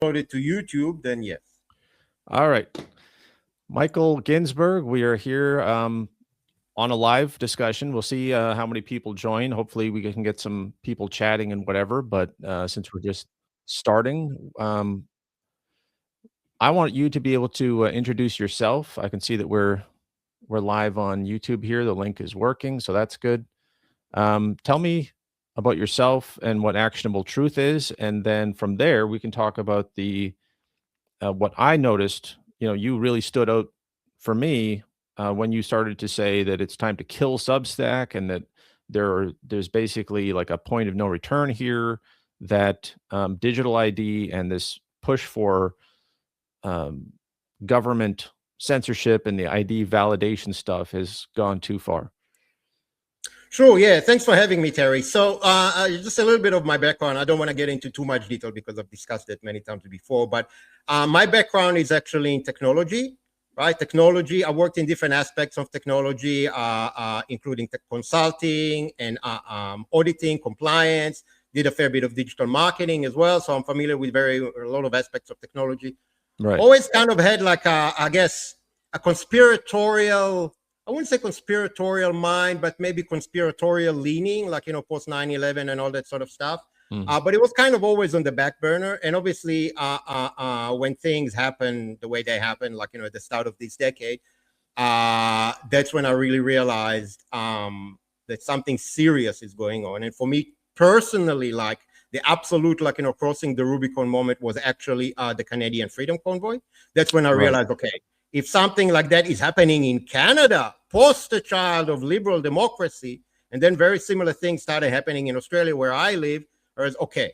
uploaded to YouTube, then yes. All right. Michael Ginsburg, we are here on a live discussion. We'll see how many people join. Hopefully we can get some people chatting and whatever, but since we're just starting, I want you to be able to introduce yourself. I can see that we're live on YouTube here. The link is working, so that's good. Tell me about yourself and what actionable truth is, and then from there we can talk about the what I noticed. You really stood out for me when you started to say that it's time to kill Substack, and that there's basically like a point of no return here. That digital ID and this push for government censorship and the ID validation stuff has gone too far. Sure. Yeah. Thanks for having me, Terry. So just a little bit of my background. I don't want to get into too much detail because I've discussed it many times before, but my background is actually in technology, right? Technology. I worked in different aspects of technology, including consulting and auditing, compliance, did a fair bit of digital marketing as well. So I'm familiar with a lot of aspects of technology. Right. Always kind of had like I guess a conspiratorial, I wouldn't say conspiratorial mind, but maybe conspiratorial leaning, like, post 9/11 and all that sort of stuff. But it was kind of always on the back burner. And obviously, when things happen the way they happen, like, at the start of this decade, that's when I really realized that something serious is going on. And for me personally, like, the absolute, like, crossing the Rubicon moment was actually the Canadian Freedom Convoy. That's when I realized, okay, if something like that is happening in Canada, poster child of liberal democracy, and then very similar things started happening in Australia where I live, whereas, okay,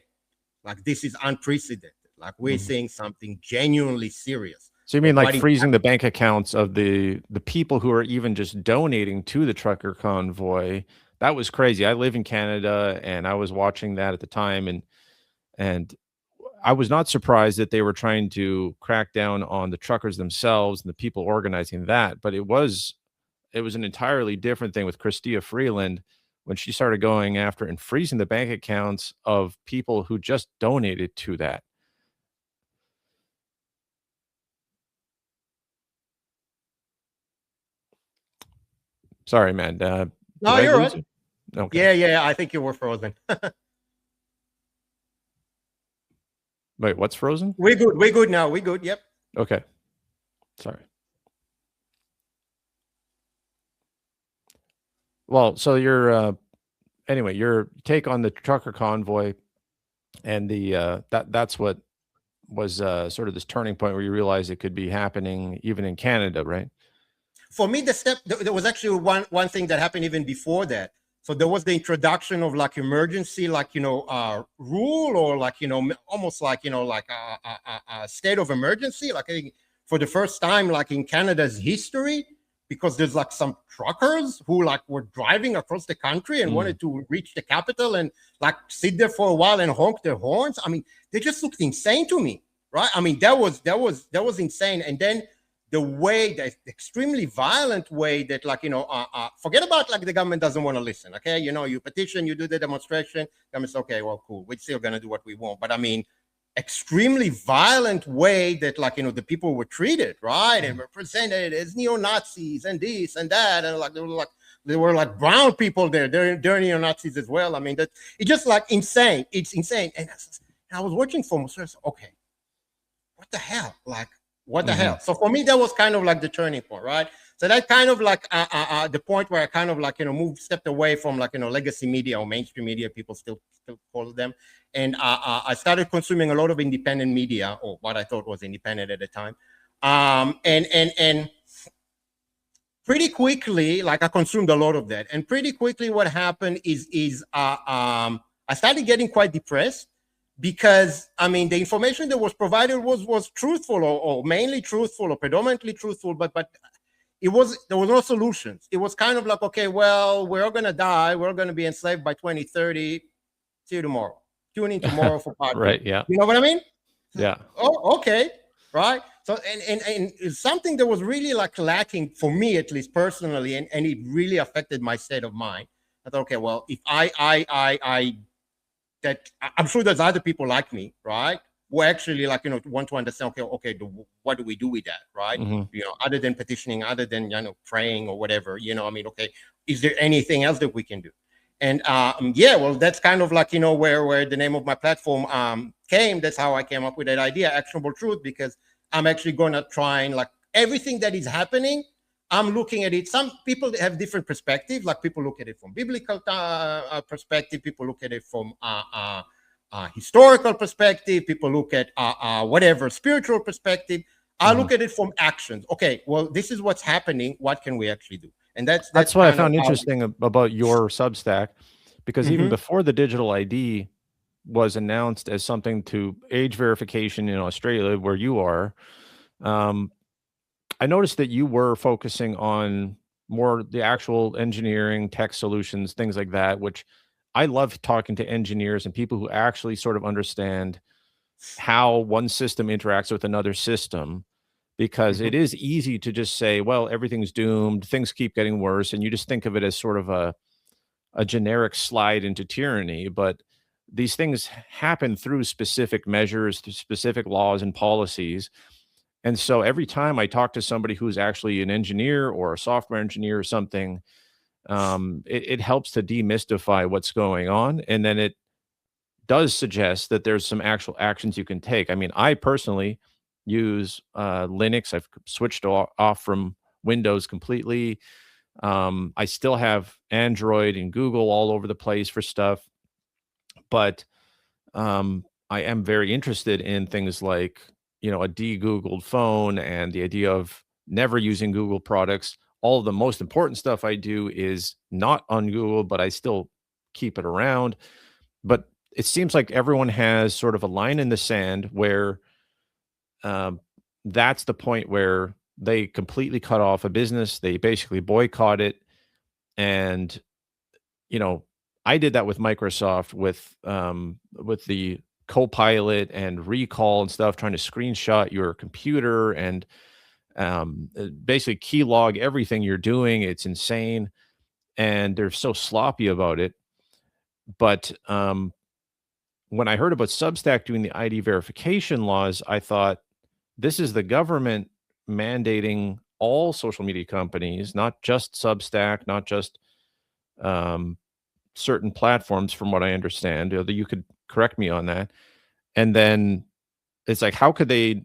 like, this is unprecedented. Like, we're seeing something genuinely serious. So you mean like freezing the bank accounts of the people who are even just donating to the trucker convoy? That was crazy. I live in Canada and I was watching that at the time, and I was not surprised that they were trying to crack down on the truckers themselves and the people organizing that, but it was an entirely different thing with Chrystia Freeland when she started going after and freezing the bank accounts of people who just donated to that. Sorry, man. No, you're right. Okay. Yeah. I think you were frozen. Wait, what's frozen? We're good now. We're good. Yep. Okay. Sorry. Well, so your take on the trucker convoy and the that's what was sort of this turning point where you realized it could be happening even in Canada, right? For me, there was actually one thing that happened even before that. So there was the introduction of, like, emergency, like, rule, or, like, almost like, like a state of emergency, like, I think for the first time, like, in Canada's history, because there's, like, some truckers who, like, were driving across the country and wanted to reach the capital and, like, sit there for a while and honk their horns. I mean, they just looked insane to me, right? I mean, that was insane. And then the way, the extremely violent way that, like, forget about, like, the government doesn't want to listen. Okay. You petition, you do the demonstration. Government's okay. Well, cool. We're still going to do what we want. But I mean, extremely violent way that, like, the people were treated, right? And were presented as neo-Nazis and this and that. And, like, there were like brown people there. They're neo-Nazis as well. I mean, that it's just, like, insane. It's insane. And I was watching for myself. Okay, what the hell? Like, what the hell? So for me, that was kind of like the turning point, right? So that kind of like the point where I kind of, like, stepped away from, like, legacy media or mainstream media, people still call them. And I started consuming a lot of independent media, or what I thought was independent at the time. And pretty quickly, like, I consumed a lot of that. And pretty quickly what happened is I started getting quite depressed, because, I mean, the information that was provided was truthful, or mainly truthful, or predominantly truthful, but there was no solutions. It was kind of like, okay, well, we're all going to die. We're all going to be enslaved by 2030. See you tomorrow. Tune in tomorrow for part right. Yeah. You know what I mean? Yeah. Oh, okay. Right. So, and it's something that was really, like, lacking for me, at least personally, and it really affected my state of mind. I thought, okay, well, if I'm sure there's other people like me, right? who actually like, want to understand, okay, what do we do with that, right? Other than petitioning, other than, praying or whatever, okay, is there anything else that we can do? And yeah, well, that's kind of like, where the name of my platform came. That's how I came up with that idea, Actionable Truth, because I'm actually going to try and like everything that is happening, I'm looking at it. Some people have different perspectives. Like people look at it from biblical perspective. People look at it from historical perspective. People look at whatever spiritual perspective. I look at it from actions. Okay, well, this is what's happening. What can we actually do? And that's what I found interesting about your Substack, because even before the digital ID was announced as something to age verification in Australia, where you are, I noticed that you were focusing on more the actual engineering, tech solutions, things like that, which I love talking to engineers and people who actually sort of understand how one system interacts with another system, because it is easy to just say, well, everything's doomed, things keep getting worse, and you just think of it as sort of a generic slide into tyranny. But these things happen through specific measures, through specific laws and policies. And so every time I talk to somebody who's actually an engineer or a software engineer or something, it helps to demystify what's going on. And then it does suggest that there's some actual actions you can take. I mean, I personally use Linux. I've switched off from Windows completely. I still have Android and Google all over the place for stuff. But I am very interested in things like, a de-Googled phone and the idea of never using Google products. All of the most important stuff I do is not on Google, but I still keep it around. But it seems like everyone has sort of a line in the sand where that's the point where they completely cut off a business. They basically boycott it. And, I did that with Microsoft with the Copilot and recall and stuff, trying to screenshot your computer and basically keylog everything you're doing. It's insane. And they're so sloppy about it. But when I heard about Substack doing the ID verification laws, I thought, this is the government mandating all social media companies, not just Substack, not just certain platforms, from what I understand. You could correct me on that. And then it's like, how could they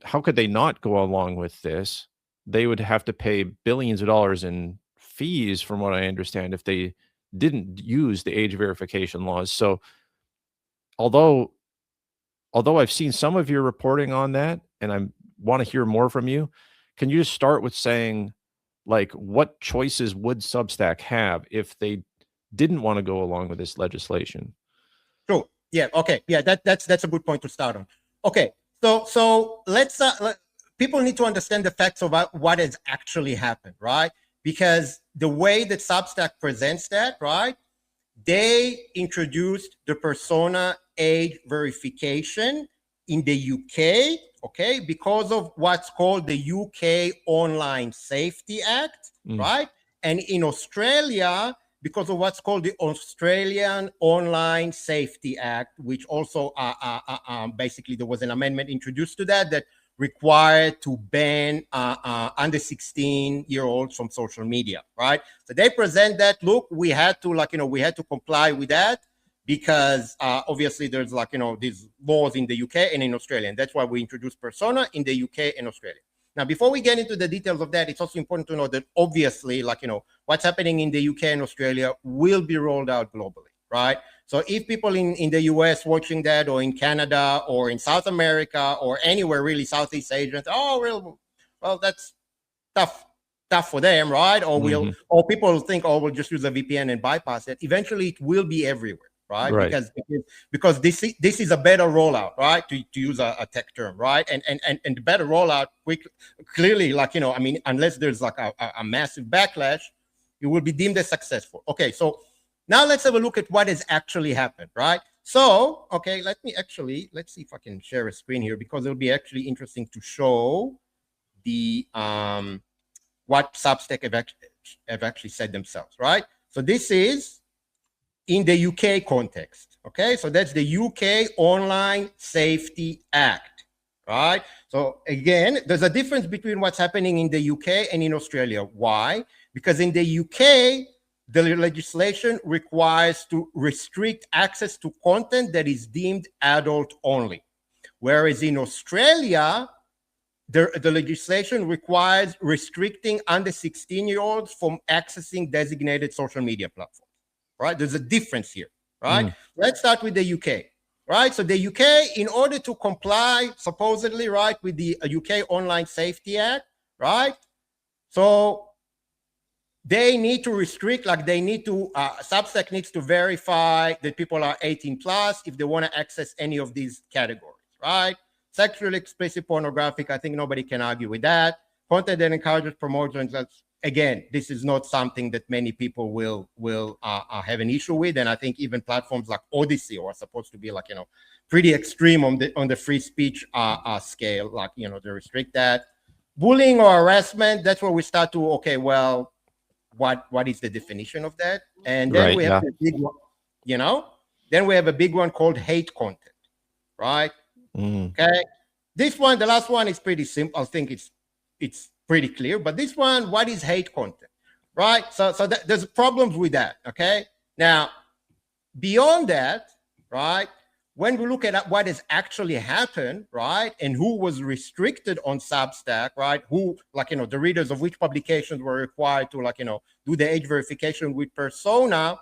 not go along with this? They would have to pay billions of dollars in fees, from what I understand, if they didn't use the age verification laws. So although I've seen some of your reporting on that, and I want to hear more from you, can you just start with saying, like, what choices would Substack have if they didn't want to go along with this legislation? True. Yeah. Okay. Yeah. That's a good point to start on. Okay. So let's people need to understand the facts of what has actually happened, right? Because the way that Substack presents that, right, they introduced the persona age verification in the UK, okay, because of what's called the UK Online Safety Act, right? And in Australia, because of what's called the Australian Online Safety Act, which also basically there was an amendment introduced to that required to ban under 16-year-olds from social media, right? So they present that, look, we had to comply with that because obviously there's these laws in the UK and in Australia, and that's why we introduced persona in the UK and Australia. Now, before we get into the details of that, it's also important to know that obviously, what's happening in the UK and Australia will be rolled out globally, right? So if people in the US watching that, or in Canada, or in South America, or anywhere really, Southeast Asia, well, that's tough for them, right? Or people think, we'll just use a VPN and bypass it. Eventually, it will be everywhere. Right? Because this is a better rollout, right? To use a tech term, right? And the better rollout clearly, unless there's a massive backlash, it will be deemed as successful. Okay, so now let's have a look at what has actually happened, right? So, okay, let's see if I can share a screen here, because it'll be actually interesting to show the what Substack have actually said themselves, right? So this is in the UK context, okay? So that's the UK Online Safety Act, right? So again, there's a difference between what's happening in the UK and in Australia. Why? Because in the UK, the legislation requires to restrict access to content that is deemed adult only. Whereas in Australia, the legislation requires restricting under 16-year-olds from accessing designated social media platforms, right? There's a difference here, right? Let's start with the UK, right? So the UK, in order to comply, supposedly, right, with the UK Online Safety Act, right? So they need to restrict, like they need to, Substack needs to verify that people are 18 plus if they want to access any of these categories, right? Sexually explicit pornographic, I think nobody can argue with that. Content that encourages promotions, that's, again, this is not something that many people will have an issue with. And I think even platforms like Odyssey are supposed to be like, pretty extreme on the free speech scale, like, they restrict that. Bullying or harassment, that's where we start to, okay, well, what is the definition of that? And then we have the big one, then we have a big one called hate content, right? Okay, this one, the last one, is pretty simple. I think it's pretty clear. But this one, what is hate content, right? So there's problems with that. Okay, now beyond that, right, when we look at what has actually happened, right, and who was restricted on Substack, right, who, like, the readers of which publications were required to, like, do the age verification with persona,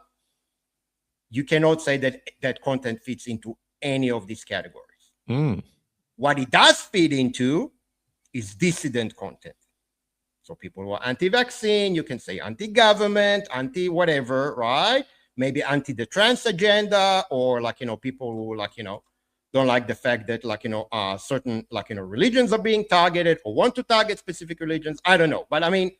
you cannot say that content fits into any of these categories. What it does fit into is dissident content. So people who are anti-vaccine, you can say anti-government, anti-whatever, right? Maybe anti the trans agenda, or like, people who, like, don't like the fact that, like, certain, like, religions are being targeted or want to target specific religions. I don't know. But I mean,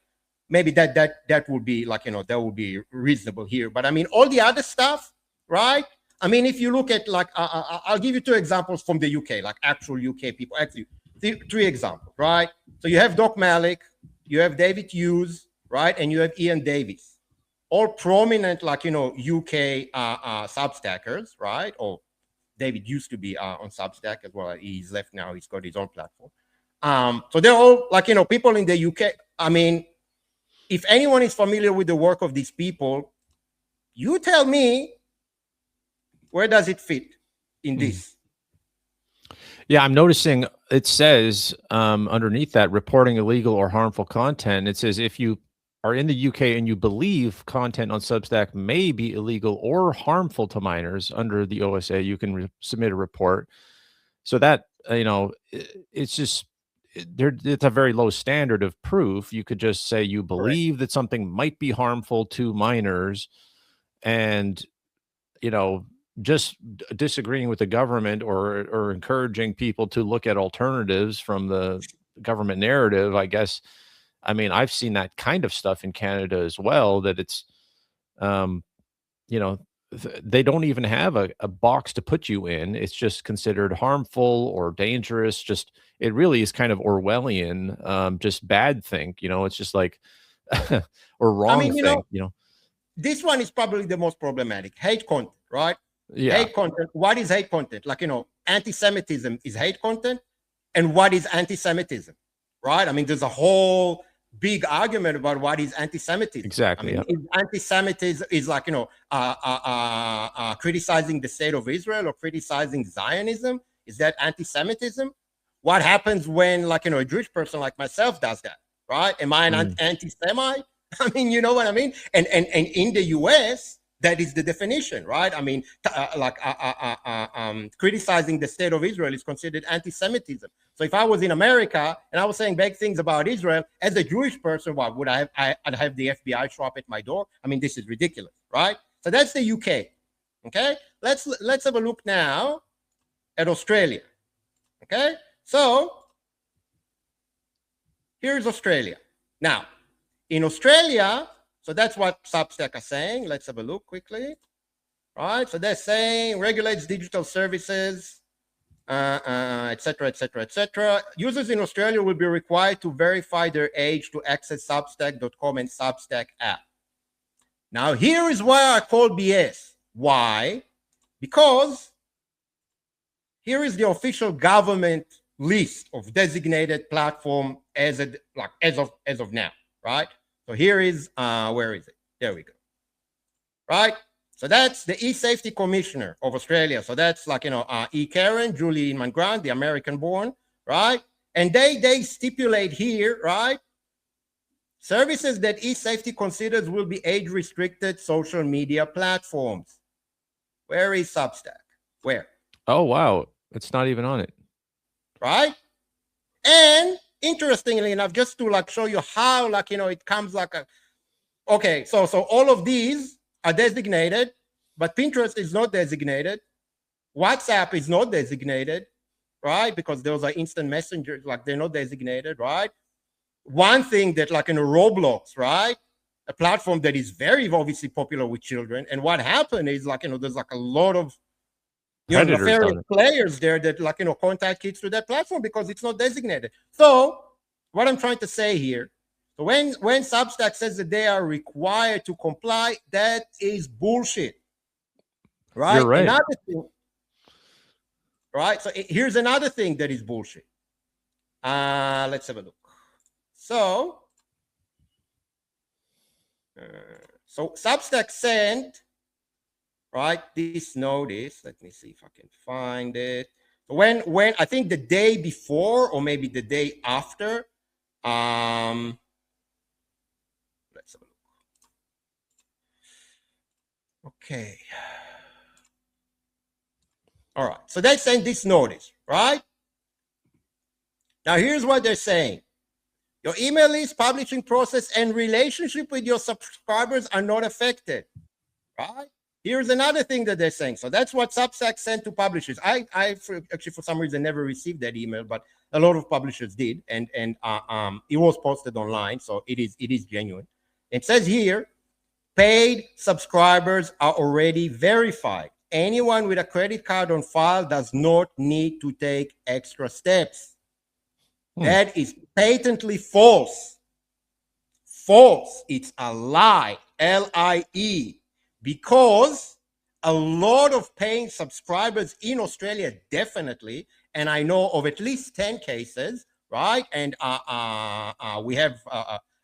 maybe that would be like, that would be reasonable here. But I mean, all the other stuff, right? I mean, if you look at, like, I'll give you two examples from the UK, like actual UK people, actually three examples, right? So you have Doc Malik, you have David Hughes, right? And you have Ian Davis, all prominent, like, UK Substackers, right? Or David used to be on Substack as well. He's left now. He's got his own platform. So they're all, like, people in the UK. I mean, if anyone is familiar with the work of these people, you tell me, where does it fit in this? Yeah, I'm noticing it says underneath that, reporting illegal or harmful content, it says if you are in the UK and you believe content on Substack may be illegal or harmful to minors under the OSA, you can submit a report. So that, it's just, it's a very low standard of proof. You could just say you believe that something might be harmful to minors, and, just disagreeing with the government or encouraging people to look at alternatives from the government narrative, I guess. I mean, I've seen that kind of stuff in Canada as well, that it's, they don't even have a box to put you in. It's just considered harmful or dangerous. Just, it really is kind of Orwellian, just bad think, it's just like, or wrong think, This one is probably the most problematic. Hate content, right? Yeah. Hate content. What is hate content? Like, anti-Semitism is hate content. And what is anti-Semitism, right? I mean, there's a whole big argument about what is anti-Semitism. Exactly. I mean, anti-Semitism is like, criticizing the state of Israel or criticizing Zionism. Is that anti-Semitism? What happens when, like, a Jewish person like myself does that, right? Am I an anti-Semite? I mean, you know what I mean? And in the US, that is the definition, right? I mean, criticizing the state of Israel is considered anti-Semitism. So if I was in America and I was saying bad things about Israel, as a Jewish person, what would I'd have the FBI show up at my door? I mean, this is ridiculous, right? So that's the UK. Okay, let's have a look now at Australia. Okay, so here's Australia. Now, in Australia, so that's what Substack are saying. Let's have a look quickly. All right, so they're saying regulates digital services, et cetera, et cetera, et cetera. Users in Australia will be required to verify their age to access Substack.com and Substack app. Now, here is why I call BS. Why? Because here is the official government list of designated platform as of now, right? So here is where is it? There we go. Right? So that's the e-safety commissioner of Australia. So that's like, E. Karen, Julie Inman Grant, the American born, right? And they stipulate here, right? Services that e-safety considers will be age-restricted social media platforms. Where is Substack? Where? Oh, wow. It's not even on it. Right? And interestingly enough, just to like show you how like, it comes like a, okay, so all of these are designated, but Pinterest is not designated. WhatsApp is not designated, right? Because those are instant messengers, like they're not designated, right? One thing that like Roblox, right? A platform that is very obviously popular with children. And what happened is like, there's like a lot of nefarious players there that like, contact kids through that platform because it's not designated. So what I'm trying to say here, so when Substack says that they are required to comply, that is bullshit. Right? You're right. Another thing, right? So here's another thing that is bullshit. Let's have a look. So Substack sent, right, this notice. Let me see if I can find it. So when I think the day before or maybe the day after, let's have a look. Okay. All right. So they sent this notice, right? Now here's what they're saying. Your email list, publishing process, and relationship with your subscribers are not affected, right? Here's another thing that they're saying. So that's what Substack sent to publishers. I actually, for some reason, never received that email, but a lot of publishers did, and it was posted online, so it is genuine. It says here, paid subscribers are already verified. Anyone with a credit card on file does not need to take extra steps. That is patently false. False. It's a lie. L-I-E. Because a lot of paying subscribers in Australia, definitely, and I know of at least 10 cases, right? And we have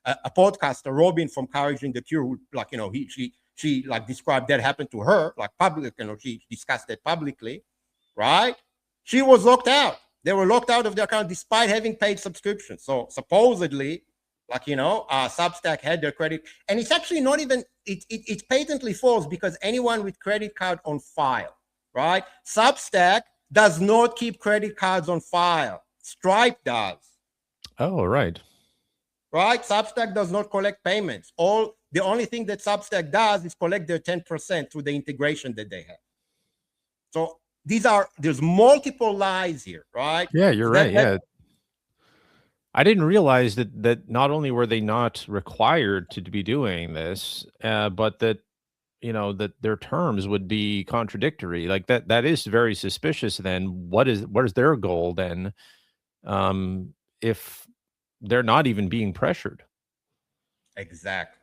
a podcaster, Robin from Courage the Cure, who, like, she like described that happened to her, like public, she discussed it publicly, right? She was locked out. They were locked out of their account despite having paid subscriptions. So supposedly, like, Substack had their credit, and it's actually not even, it's patently false because anyone with credit card on file, right? Substack does not keep credit cards on file. Stripe does. Oh, right. Right? Substack does not collect payments. The only thing that Substack does is collect their 10% through the integration that they have. So there's multiple lies here, right? Yeah, you're right. Yeah. I didn't realize that not only were they not required to be doing this, but that, that their terms would be contradictory. Like that is very suspicious. Then what is their goal then? If they're not even being pressured. Exactly.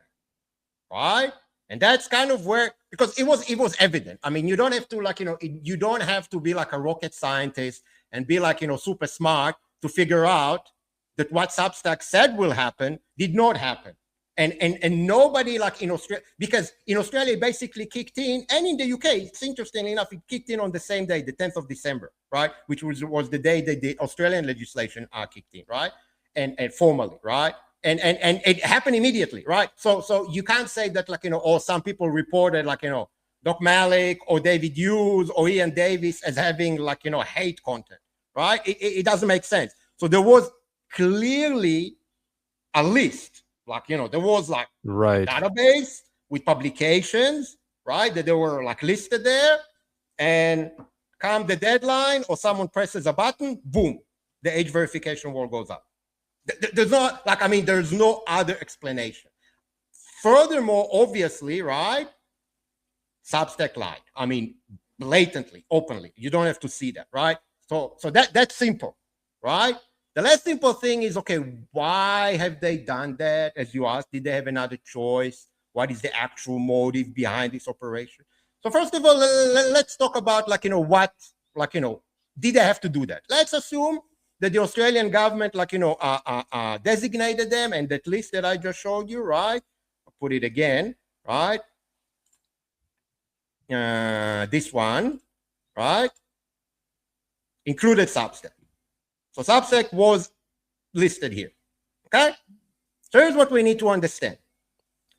Right? And that's kind of where, because it was evident. I mean, you don't have to you don't have to be like a rocket scientist and be like, super smart to figure out that what Substack said will happen did not happen. And nobody like in Australia, because in Australia it basically kicked in, and in the UK, it's interesting enough, it kicked in on the same day, the 10th of December, right? Which was the day that the Australian legislation kicked in, right? And formally, right? And it happened immediately, right? So you can't say that or some people reported Doc Malik or David Hughes or Ian Davis as having hate content, right? It doesn't make sense. So there was clearly a list, there was right, a database with publications, right? That they were listed there, and come the deadline or someone presses a button, boom, the age verification wall goes up. There's not there's no other explanation. Furthermore, obviously, right? Substack lied. I mean, blatantly, openly. You don't have to see that, right? So that's simple, right? The last simple thing is, okay, why have they done that? As you asked, did they have another choice? What is the actual motive behind this operation? So first of all, let's talk about what did they have to do that? Let's assume that the Australian government, designated them, and that list that I just showed you, right? I'll put it again, right? This one, right? Included Substack. So Substack was listed here, okay? So here's what we need to understand.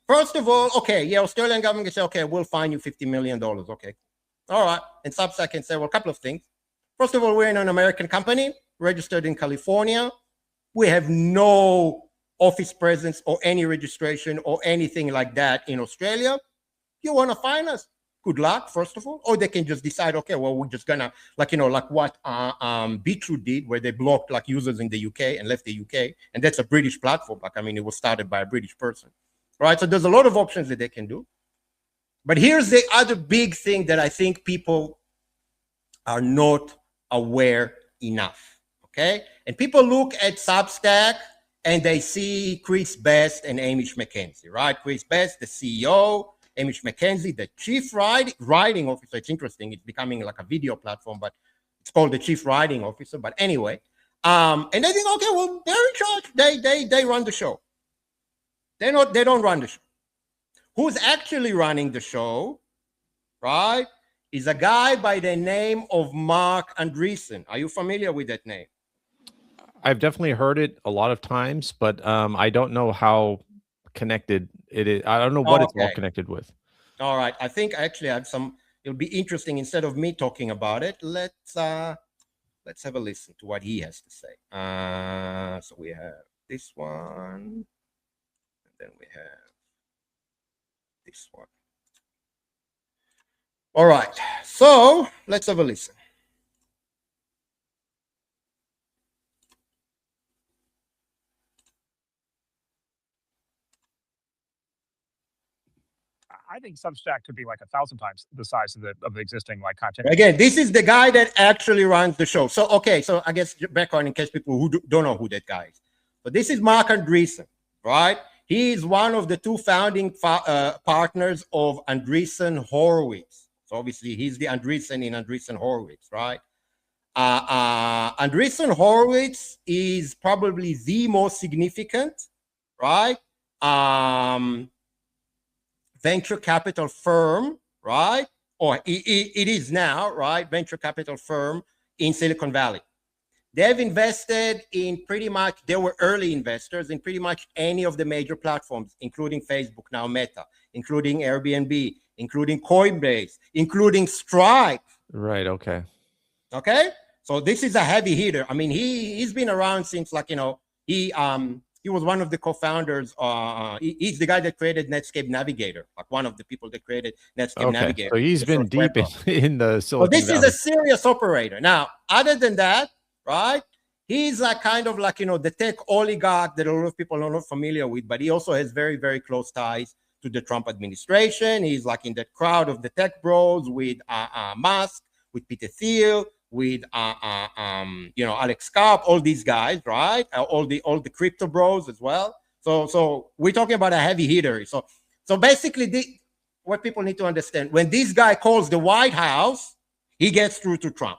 First of all, okay, yeah, Australian government can say, okay, we'll fine you $50 million, okay. All right, and Substack can say, well, a couple of things. First of all, we're in an American company, registered in California. We have no office presence or any registration or anything like that in Australia. You want to fine us? Good luck, first of all. Or they can just decide, okay, well, we're just gonna, like what Beetroot did, where they blocked like users in the UK and left the UK, and that's a British platform. Like, I mean, it was started by a British person, right? So there's a lot of options that they can do. But here's the other big thing that I think people are not aware enough, okay? And people look at Substack and they see Chris Best and Amish McKenzie, right? Chris Best, the CEO, Amish McKenzie, the chief writing officer. It's interesting. It's becoming like a video platform, but it's called the chief writing officer. But anyway, and they think, okay, well, they're in charge. They run the show. They don't run the show. Who's actually running the show, right, is a guy by the name of Mark Andreessen. Are you familiar with that name? I've definitely heard it a lot of times, but I don't know how connected it is. I don't know what it's all connected with. All right. I think I actually have some. It'll be interesting. Instead of me talking about it, let's have a listen to what he has to say. So we have this one, and then we have this one. All right, so let's have a listen. I think Substack could be like 1,000 times the size of the existing like content. Again, this is the guy that actually runs the show. So, okay, so I guess background in case people who don't know who that guy is. So this is Mark Andreessen, right? He is one of the two founding partners of Andreessen Horowitz. So obviously he's the Andreessen in Andreessen Horowitz, right? Andreessen Horowitz is probably the most significant, right? Venture capital firm, right? Or it is now, right? Venture capital firm in Silicon Valley. They've invested in pretty much, they were early investors in pretty much any of the major platforms, including Facebook, now Meta, including Airbnb, including Coinbase, including Stripe. Right, okay. Okay? So this is a heavy hitter. I mean, he's been around since he was one of the co-founders. He's the guy that created Netscape Navigator, like one of the people that created Netscape Navigator. So he's been deep in the Silicon Valley. So this Valley. is a serious operator. Now, other than that, right? He's like kind of like, the tech oligarch that a lot of people are not familiar with, but he also has very, very close ties to the Trump administration. He's like in that crowd of the tech bros with Musk, with Peter Thiel, with Alex Karp, all these guys, right? All the crypto bros as well. So we're talking about a heavy hitter. So basically, what people need to understand, when this guy calls the White House, he gets through to Trump.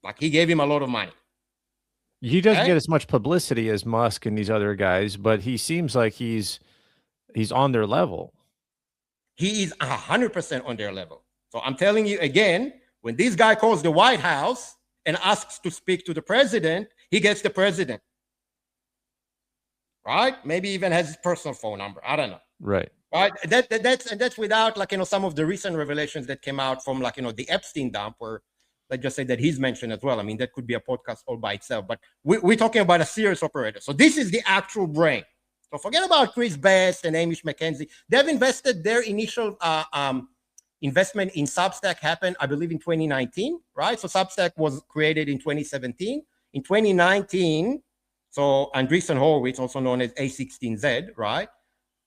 Like he gave him a lot of money. He doesn't get as much publicity as Musk and these other guys, but he seems like he's on their level. He is 100% on their level. So I'm telling you again, when this guy calls the White House and asks to speak to the president, he gets the president. Right? Maybe even has his personal phone number. I don't know. Right. Right. That's without some of the recent revelations that came out from the Epstein dump, where let's just say that he's mentioned as well. I mean, that could be a podcast all by itself, but we're talking about a serious operator. So this is the actual brain. So forget about Chris Best and Amish McKenzie. They've invested their initial investment in Substack happened, I believe, in 2019, right? So Substack was created in 2017. In 2019, so Andreessen Horowitz, also known as A16Z, right?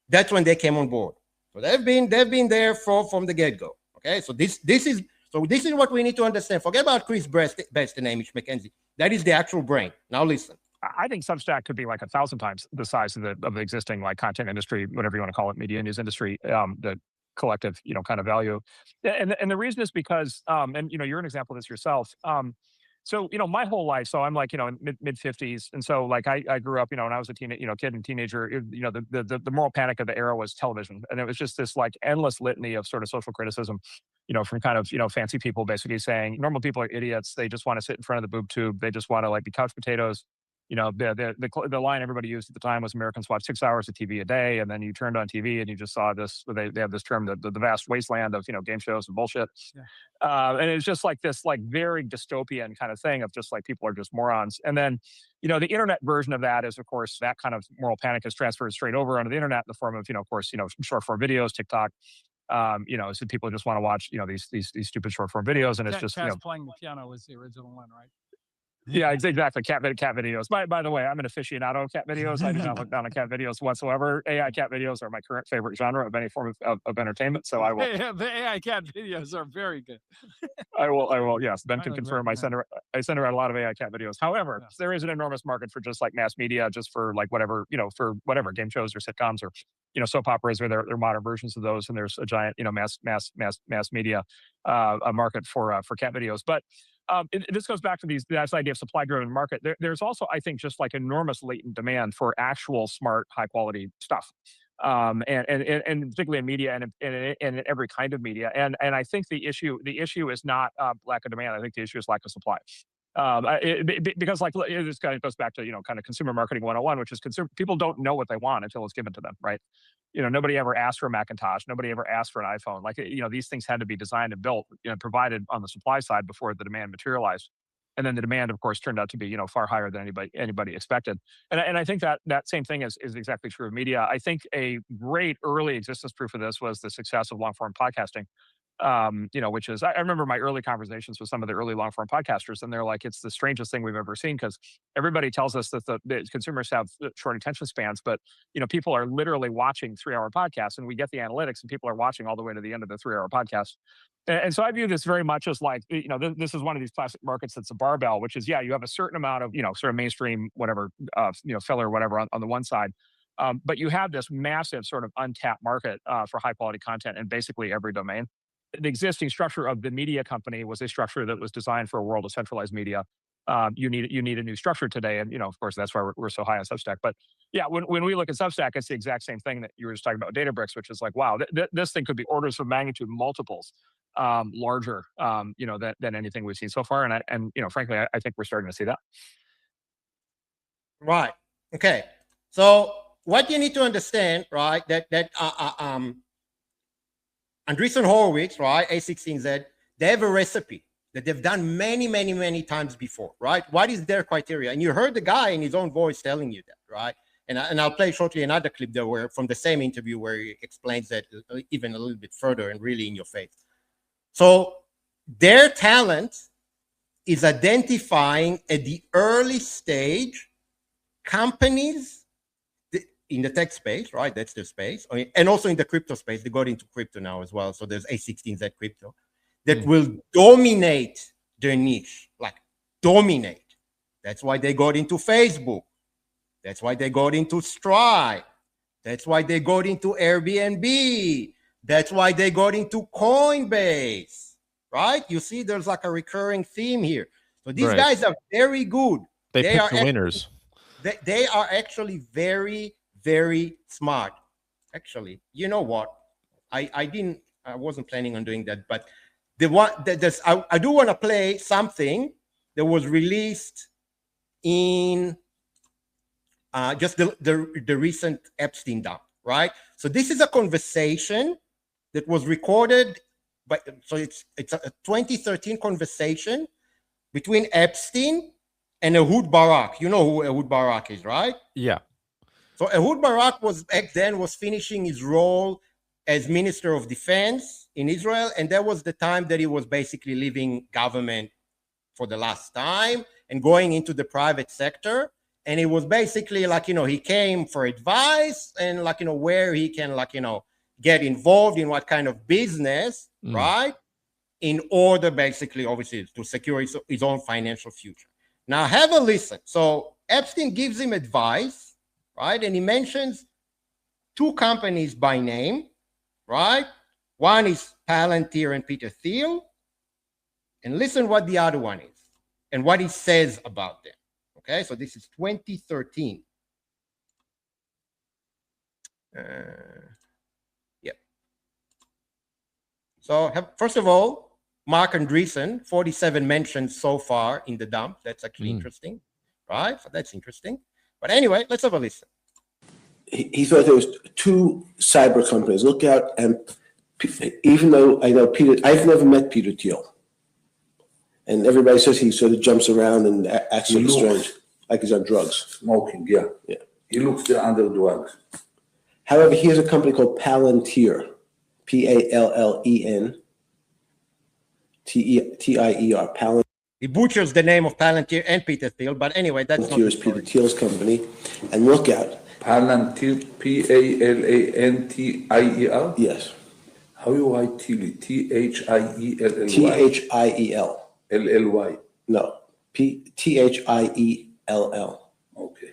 That's when they came on board. So they've been there from the get-go. Okay, so this is what we need to understand. Forget about Chris Best and Amish McKenzie. That is the actual brain. Now listen. I think Substack could be like 1,000 times the size of the existing like content industry, whatever you want to call it, media news industry, the collective, kind of value. And the reason is because, and you're an example of this yourself. So, my whole life, so I'm like, in mid 50s. And so like I grew up, when I was a kid and teenager, the moral panic of the era was television. And it was just this like endless litany of sort of social criticism, from kind of, fancy people basically saying normal people are idiots. They just want to sit in front of the boob tube. They just want to like be couch potatoes. The line everybody used at the time was Americans watch 6 hours of TV a day, and then you turned on TV and you just saw this. They have this term, the vast wasteland of game shows and bullshit. Yeah. And it's just like this like very dystopian kind of thing of just like people are just morons. And then the internet version of that is, of course, that kind of moral panic is transferred straight over onto the internet in the form of of course short form videos, TikTok. So people just want to watch these stupid short form videos, and it's just playing the piano was the original one, right? Yeah, exactly. Cat videos. By the way, I'm an aficionado of cat videos. I do not look down on cat videos whatsoever. AI cat videos are my current favorite genre of any form of entertainment. So I will. The AI cat videos are very good. I will. Yes, Ben can I confirm. I send around a lot of AI cat videos. However, Yes. there is an enormous market for just like mass media, just for like whatever game shows or sitcoms or soap operas or their modern versions of those. And there's a giant mass media a market for cat videos, but. This goes back to this idea of supply-driven market. There's also, I think, just like enormous latent demand for actual smart, high-quality stuff, and particularly in media and in every kind of media. And I think the issue is not lack of demand. I think the issue is lack of supply. Because like this kind of goes back to kind of consumer marketing 101, which is people don't know what they want until it's given to them, right? Nobody ever asked for a Macintosh. Nobody ever asked for an iPhone. Like, these things had to be designed and built, provided on the supply side before the demand materialized. And then the demand, of course, turned out to be, far higher than anybody expected. And I think that same thing is exactly true of media. I think a great early existence proof of this was the success of long form podcasting. Which is, I remember my early conversations with some of the early long form podcasters, and they're like, it's the strangest thing we've ever seen, because everybody tells us that the consumers have short attention spans, but people are literally watching 3-hour podcasts, and we get the analytics, and people are watching all the way to the end of the 3-hour podcast. And so I view this very much as like, this is one of these classic markets that's a barbell, which is, you have a certain amount of, sort of mainstream, whatever, filler, whatever on the one side. But you have this massive sort of untapped market for high quality content in basically every domain. The existing structure of the media company was a structure that was designed for a world of centralized media. You need a new structure today, and of course that's why we're so high on Substack. But yeah, when we look at Substack, it's the exact same thing that you were just talking about Databricks, which is like, wow, this thing could be orders of magnitude multiples larger, than anything we've seen so far. And frankly, I think we're starting to see that. Right. Okay. So what you need to understand, right, that Andreessen Horowitz, right, A16Z, they have a recipe that they've done many, many, many times before, right? What is their criteria? And you heard the guy in his own voice telling you that, right? And I'll play shortly another clip there where from the same interview where he explains that even a little bit further and really in your face. So their talent is identifying at the early stage companies in the tech space, right? That's their space. And also in the crypto space, they got into crypto now as well. So there's A16Z crypto that will dominate their niche, like dominate. That's why they got into Facebook. That's why they got into Stripe. That's why they got into Airbnb. That's why they got into Coinbase, right? You see, there's like a recurring theme here. So these guys are very good. They are winners. They are actually very, very smart. Actually, you know what? I wasn't planning on doing that, but I do want to play something that was released in just the recent Epstein dump, right? So this is a conversation that was recorded so it's a 2013 conversation between Epstein and Ehud Barak. You know who Ehud Barak is, right? Yeah. So Ehud Barak was finishing his role as Minister of Defense in Israel, and that was the time that he was basically leaving government for the last time and going into the private sector. And it was basically like, he came for advice and like, where he can like, get involved in what kind of business, right? In order basically, obviously, to secure his own financial future. Now have a listen. So Epstein gives him advice, right? And he mentions two companies by name, right? One is Palantir and Peter Thiel. And listen what the other one is. and what he says about them. Okay, so this is 2013. Yep. So first of all, Mark Andreessen, 47 mentions so far in the dump. That's actually interesting, right? So that's interesting. But anyway, let's have a listen. He thought there was two cyber companies. Look out, and even though I know Peter, I've never met Peter Thiel, and everybody says he sort of jumps around and acts sort of strange, like he's on drugs. Smoking, yeah. He looks under drugs. However, he has a company called Palantir, Pallen Tier, Palantir. He butchers the name of Palantir and Peter Thiel, but anyway, that's not Palantir is Peter Thiel's company, and look out. Palantir, Palantir? Yes. How you write Thiel? Thiellly? Thiel. Lly. No, Thiell. Okay.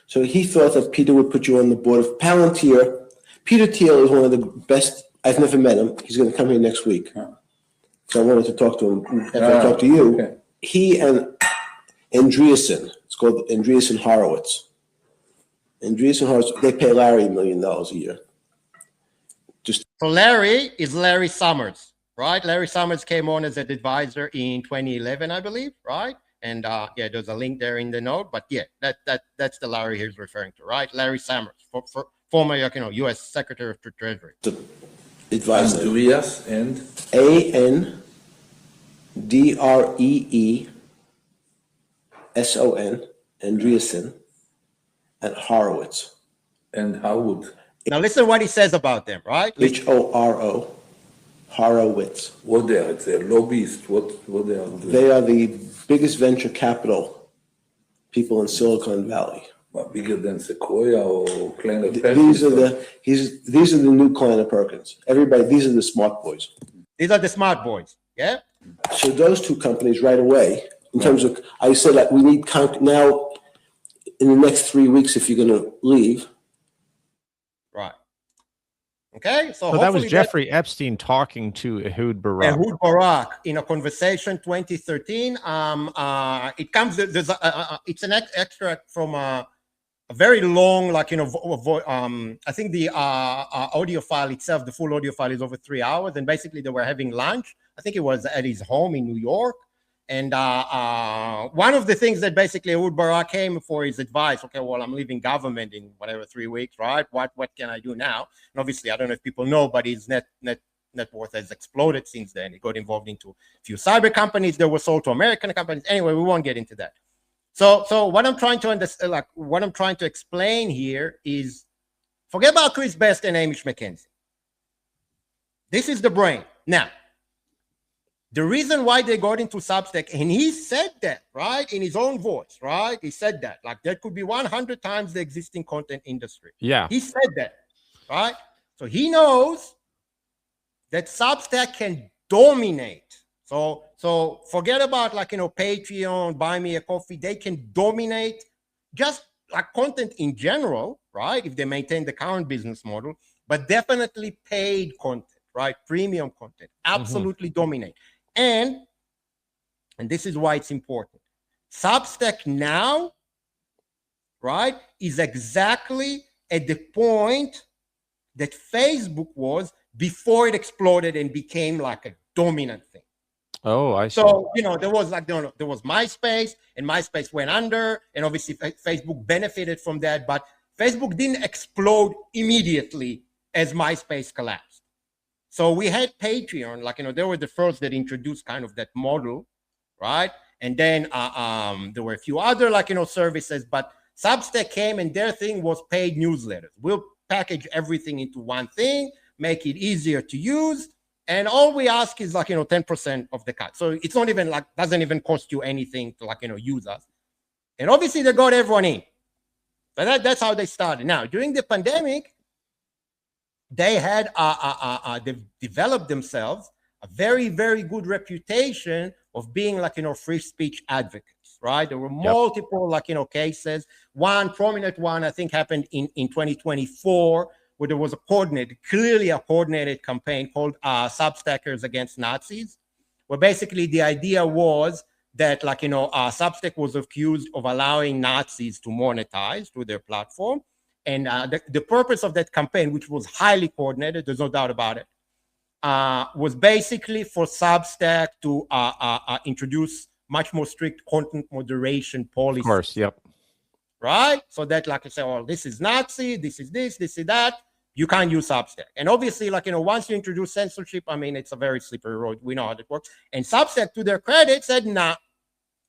So he thought that Peter would put you on the board of Palantir. Peter Thiel is one of the best. I've never met him. He's going to come here next week. So I wanted to talk to him after I talked to you. Okay. He and Andreessen, it's called Andreessen Horowitz. Andreessen Horowitz, they pay Larry $1 million a year. So Larry is Larry Summers, right? Larry Summers came on as an advisor in 2011, I believe, right? And yeah, there's a link there in the note, but yeah, that's the Larry he's referring to, right? Larry Summers, former U.S. Secretary of the Treasury. The advisor. Andreas and? Andreessen, Andreessen, and Horowitz. And Howard. Now listen what he says about them, right? Horo, Horowitz. What they are? It's a lobbyist. What they are doing? They are the biggest venture capital people in Silicon Valley. What, bigger than Sequoia or Kleiner These are the new Kleiner Perkins. Everybody, these are the smart boys. These are the smart boys, yeah? So those two companies right away, in terms of, I said that we need now in the next 3 weeks if you're going to leave. Right. Okay, so that was Jeffrey Epstein talking to Ehud Barak. Ehud Barak in a conversation 2013. It comes. It's an extract from a very long, I think the audio file itself, the full audio file is over 3 hours, and basically they were having lunch. I think it was at his home in New York. And one of the things that basically Ehud Barak came for his advice. Okay, well, I'm leaving government in whatever 3 weeks, right? What can I do now? And obviously, I don't know if people know, but his net worth has exploded since then. He got involved into a few cyber companies that were sold to American companies. Anyway, we won't get into that. So what I'm trying to understand, what I'm trying to explain here is, forget about Chris Best and Hamish McKenzie. This is the brain. Now, the reason why they got into Substack, and he said that, right, in his own voice, right? He said that, there could be 100 times the existing content industry. Yeah. He said that, right? So he knows that Substack can dominate. So forget about Patreon, buy me a coffee. They can dominate just content in general, right? If they maintain the current business model, but definitely paid content, right? Premium content, absolutely dominate. And this is why it's important. Substack now, right, is exactly at the point that Facebook was before it exploded and became a dominant thing. Oh, I see. So, there was there was MySpace, and MySpace went under, and obviously Facebook benefited from that, but Facebook didn't explode immediately as MySpace collapsed. So we had Patreon, they were the first that introduced kind of that model, right? And then there were a few other services, but Substack came and their thing was paid newsletters. We'll package everything into one thing, make it easier to use, and all we ask is 10% of the cut. So it's not even doesn't even cost you anything to use us. And obviously they got everyone in. But that's how they started. Now during the pandemic, they had they've developed themselves a very, very good reputation of being free speech advocates, right? There were multiple cases. One prominent one I think happened in 2024, where there was clearly a coordinated campaign called Substackers Against Nazis, where basically the idea was that Substack was accused of allowing Nazis to monetize through their platform. And the purpose of that campaign, which was highly coordinated, there's no doubt about it, was basically for Substack to introduce much more strict content moderation policies. Of course, yep. Right? So that, like I say, oh, this is Nazi, this is this is that. You can't use Substack. And obviously, once you introduce censorship, I mean, it's a very slippery road. We know how that works. And Substack, to their credit, said, nah,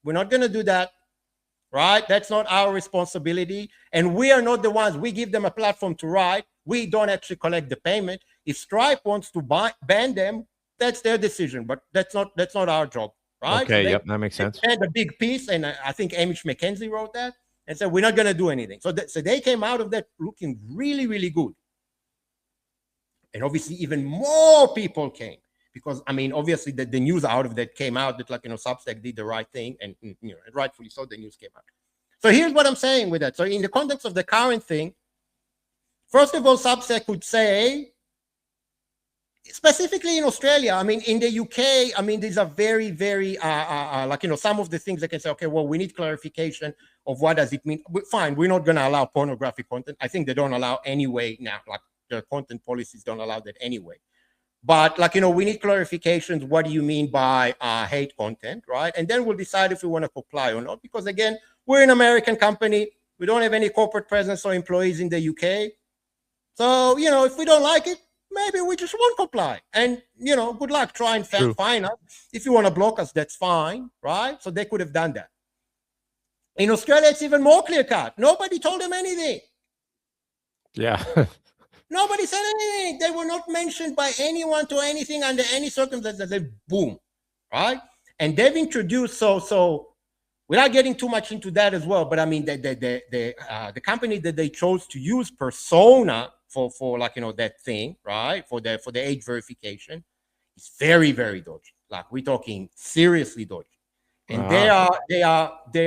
we're not going to do that. Right? That's not our responsibility. And we are not the ones. We give them a platform to write. We don't actually collect the payment. If Stripe wants to ban them, that's their decision. But that's not our job. Right? Okay, so yep, that makes sense. And a big piece, and I think Amish McKenzie wrote that, and said, we're not going to do anything. So they came out of that looking really, really good. And obviously, even more people came. Because, I mean, obviously, the news out of that came out that, Substack did the right thing. And, rightfully so, the news came out. So here's what I'm saying with that. So in the context of the current thing, first of all, Substack could say, specifically in Australia, I mean, in the UK, I mean, these are very, very, some of the things they can say, okay, well, we need clarification of what does it mean. Fine, we're not going to allow pornographic content. I think they don't allow anyway now. Their content policies don't allow that anyway. But we need clarifications. What do you mean by hate content, right? And then we'll decide if we want to comply or not. Because again, we're an American company. We don't have any corporate presence or employees in the UK. So, if we don't like it, maybe we just won't comply. And, good luck. Try and fine us. If you want to block us, that's fine, right? So they could have done that. In Australia, it's even more clear-cut. Nobody told them anything. Yeah. Nobody said anything. They were not mentioned by anyone to anything under any circumstances. They boom, right? And they've introduced so without getting too much into that as well. But I mean, the company that they chose to use Persona for that thing, right? For the age verification, is very, very dodgy. We're talking seriously dodgy. And Wow. they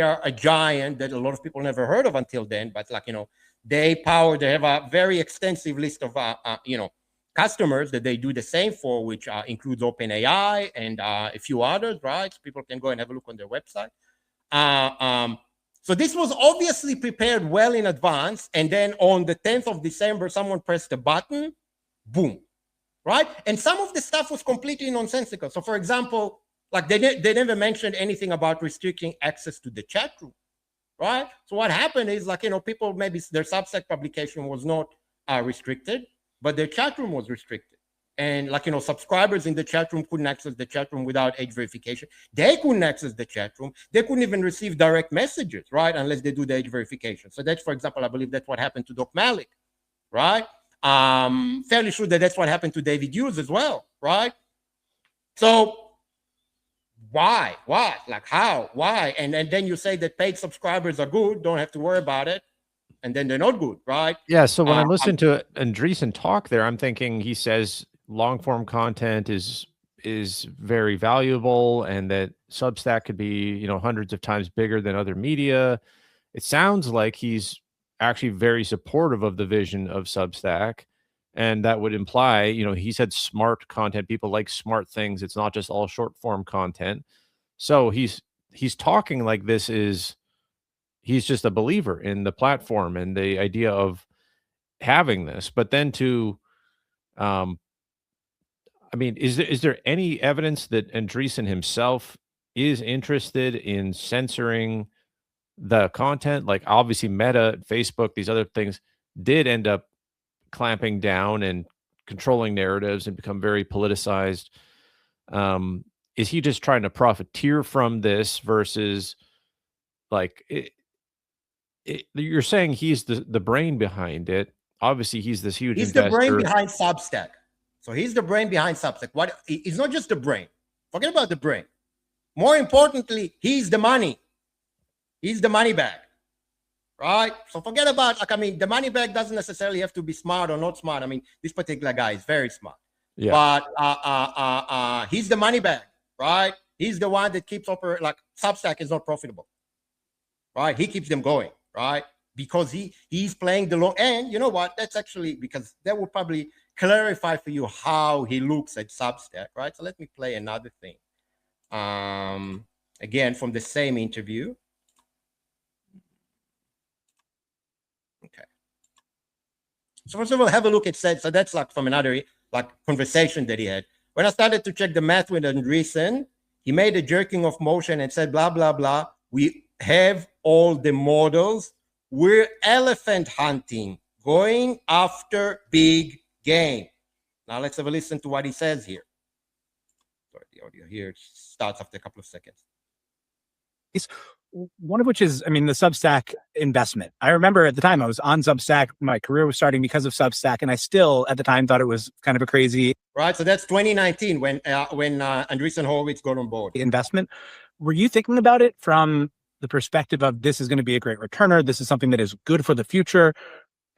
are a giant that a lot of people never heard of until then. But they have a very extensive list of customers that they do the same for, which includes OpenAI and a few others, right? So people can go and have a look on their website. So this was obviously prepared well in advance, and then on the 10th of December, someone pressed a button, boom, right? And some of the stuff was completely nonsensical. So, for example, they never mentioned anything about restricting access to the chat room. Right. So what happened is people, maybe their Substack publication was not restricted, but their chat room was restricted. And subscribers in the chat room couldn't access the chat room without age verification. They couldn't access the chat room. They couldn't even receive direct messages, right? Unless they do the age verification. So that's, for example, I believe that's what happened to Doc Malik, right? Fairly sure that's what happened to David Hughes as well, right? So why? How? Why? And then you say that paid subscribers are good, don't have to worry about it, and then they're not good, right? Yeah. So when I listen to Andreessen talk there, I'm thinking he says long form content is very valuable, and that Substack could be hundreds of times bigger than other media. It sounds like he's actually very supportive of the vision of Substack. And that would imply, he said smart content. People like smart things. It's not just all short form content. So he's talking like he's just a believer in the platform and the idea of having this. But then I mean, is there any evidence that Andreessen himself is interested in censoring the content? Like obviously Meta, Facebook, these other things did end up clamping down and controlling narratives and become very politicized. Is he just trying to profiteer from this versus you're saying he's the brain behind it? Obviously he's this huge He's investor. the brain behind Substack. So he's the brain behind Substack. He's not just the brain. Forget about the brain. More importantly, he's the money. He's the money bag. Right? So forget about, the money bag doesn't necessarily have to be smart or not smart. I mean, this particular guy is very smart. Yeah. But he's the money bag, right? He's the one that keeps Substack is not profitable. Right? He keeps them going, right? Because he's playing the long, and you know what? That's actually, because that will probably clarify for you how he looks at Substack, right? So let me play another thing. Again, from the same interview. Okay. So first of all, have a look at said. So that's like from another like conversation that he had. When I started to check the math with Andreessen, he made a jerking of motion and said, blah, blah, blah. We have all the models. We're elephant hunting, going after big game. Now let's have a listen to what he says here. Sorry, the audio here starts after a couple of seconds. One of which is, I mean, the Substack investment. I remember at the time I was on Substack. My career was starting because of Substack, and I still at the time thought it was kind of a crazy Right. So that's 2019 when Andreessen Horowitz got on board. investment. Were you thinking about it from the perspective of this is going to be a great returner? This is something that is good for the future.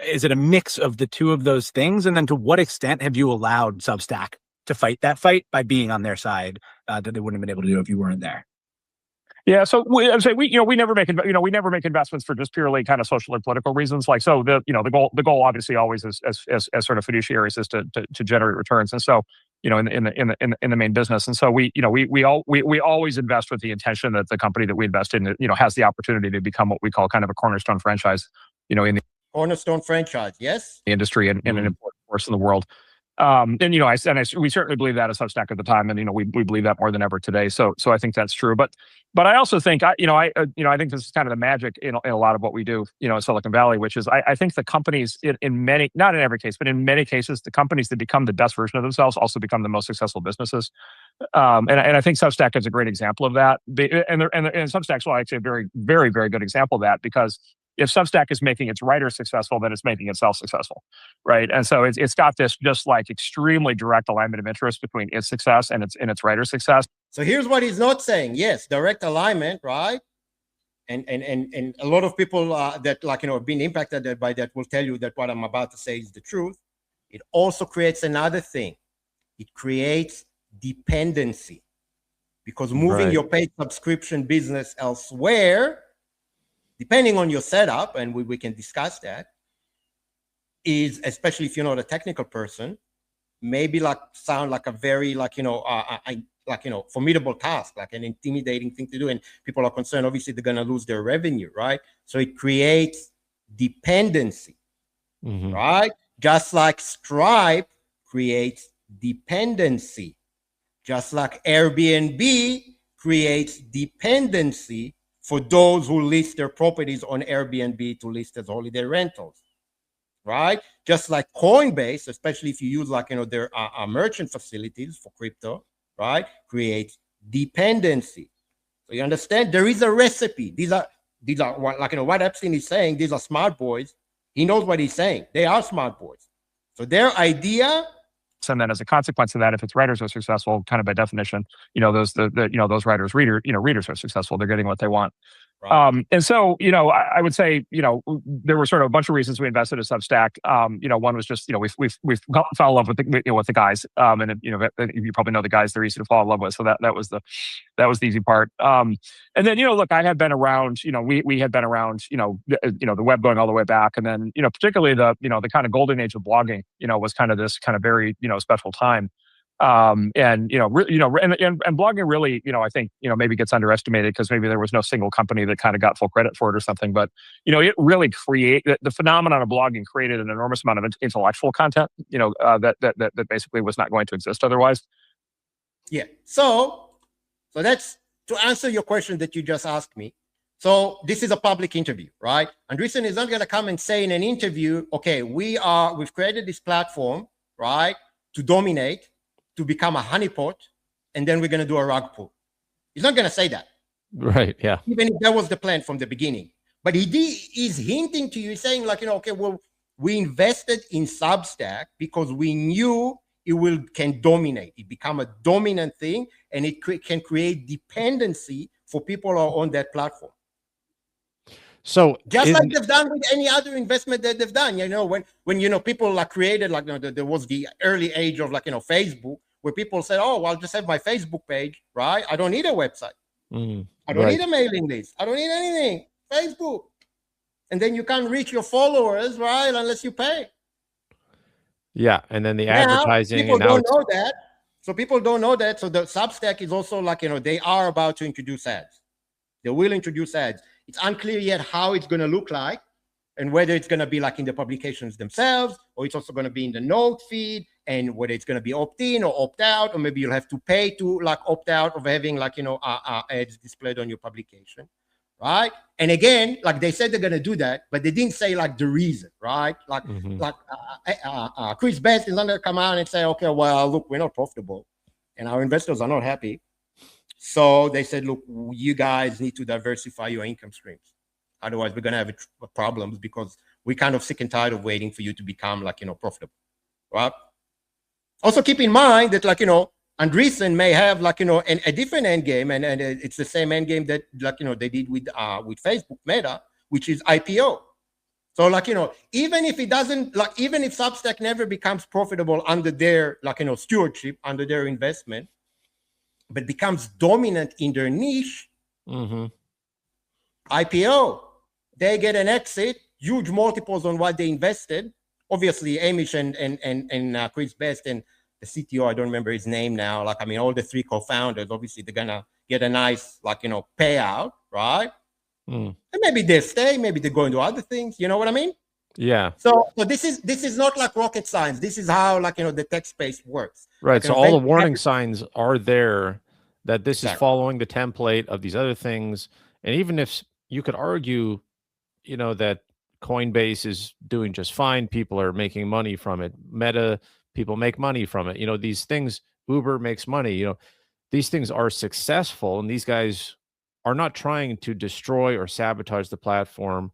Is it a mix of the two of those things? And then to what extent have you allowed Substack to fight that fight by being on their side that they wouldn't have been able to do if you weren't there? Yeah, so we never make investments for just purely kind of social or political reasons. Like, so the goal obviously always is as sort of fiduciaries is to generate returns. And so, in the main business. And so we always invest with the intention that the company that we invest in, has the opportunity to become what we call kind of a cornerstone franchise, in the Cornerstone franchise, yes. industry and an important force in the world. We certainly believe that as Substack at the time, and we believe that more than ever today. So I think that's true. But I also think I think this is kind of the magic in a lot of what we do, in Silicon Valley, which is I think the companies in many, not in every case, but in many cases, the companies that become the best version of themselves also become the most successful businesses. And I think Substack is a great example of that. And Substack's actually a very, very, very good example of that, because if Substack is making its writers successful, then it's making itself successful, right? And so it's got this just like extremely direct alignment of interest between its success and its writer's success. So here's what he's not saying. Yes, direct alignment, right? And a lot of people that have been impacted by that will tell you that what I'm about to say is the truth. It also creates another thing. It creates dependency, because moving your paid subscription business elsewhere, depending on your setup, and we can discuss that, is, especially if you're not a technical person, maybe sound like a very formidable task, like an intimidating thing to do, and people are concerned. Obviously, they're going to lose their revenue, right? So it creates dependency, right? Just like Stripe creates dependency, just like Airbnb creates dependency for those who list their properties on Airbnb to list as holiday rentals, right? Just like Coinbase, especially if you use their merchant facilities for crypto, right? Creates dependency. So you understand there is a recipe. These are what Epstein is saying. These are smart boys. He knows what he's saying. They are smart boys. So their idea. And then as a consequence of that, if its writers are successful, kind of by definition, those writers, readers are successful. They're getting what they want. Right. And so, I would say, there were sort of a bunch of reasons we invested in Substack. One was just, we've fell in love with the guys. And you probably know the guys they're easy to fall in love with. So that was the easy part. And then, look, I had been around, we had been around, the web going all the way back. And then, particularly the kind of golden age of blogging, was kind of this kind of very, special time. And blogging really, I think, maybe gets underestimated because maybe there was no single company that kind of got full credit for it or something. But, it really the phenomenon of blogging created an enormous amount of intellectual content, that basically was not going to exist otherwise. Yeah. So that's to answer your question that you just asked me. So this is a public interview, right? Andreessen is not going to come and say in an interview, okay, we've created this platform, right, to dominate, to become a honeypot, and then we're going to do a rug pull. He's not going to say that. Right, yeah. Even if that was the plan from the beginning. But he's hinting to you, saying okay, well, we invested in Substack because we knew can dominate. It become a dominant thing, and it can create dependency for people who are on that platform. So just like they've done with any other investment that they've done, when people created there was the early age of Facebook, where people said, oh, well, I'll just have my Facebook page, right? I don't need a website. I don't need a mailing list. I don't need anything. Facebook. And then you can't reach your followers, right? Unless you pay. Yeah. And then the advertising. People don't know that. So people don't know that. So the Substack is also like, they are about to introduce ads. They will introduce ads. It's unclear yet how it's going to look like and whether it's going to be like in the publications themselves, or it's also going to be in the note feed, and whether it's going to be opt-in or opt-out, or maybe you'll have to pay to like opt out of having like, ads displayed on your publication. Right. And again, like they said they're going to do that, but they didn't say like the reason, right? Like, Chris Best is not going to come out and say, okay, well, look, we're not profitable and our investors are not happy. So they said, look, you guys need to diversify your income streams. Otherwise, we're going to have problems because we're kind of sick and tired of waiting for you to become like, profitable. Right. Also keep in mind that like, Andreessen may have like, a different end game, and it's the same end game that like, they did with Facebook Meta, which is IPO. So like, even if it doesn't, like, even if Substack never becomes profitable under their like, stewardship, under their investment, but becomes dominant in their niche, IPO, they get an exit, huge multiples on what they invested. Obviously, Amish and Chris Best and the CTO, I don't remember his name now. Like, I mean, all the three co-founders, obviously, they're gonna get a nice, like, payout, right? And maybe they stay, maybe they go into other things. You know what I mean? Yeah. So this is not like rocket science. This is how like the tech space works. Right. Like, So all the warning signs are there that this is Exactly. following the template of these other things. And even if you could argue, that Coinbase is doing just fine, people are making money from it. Meta, people make money from it. These things, Uber makes money. These things are successful, and these guys are not trying to destroy or sabotage the platform,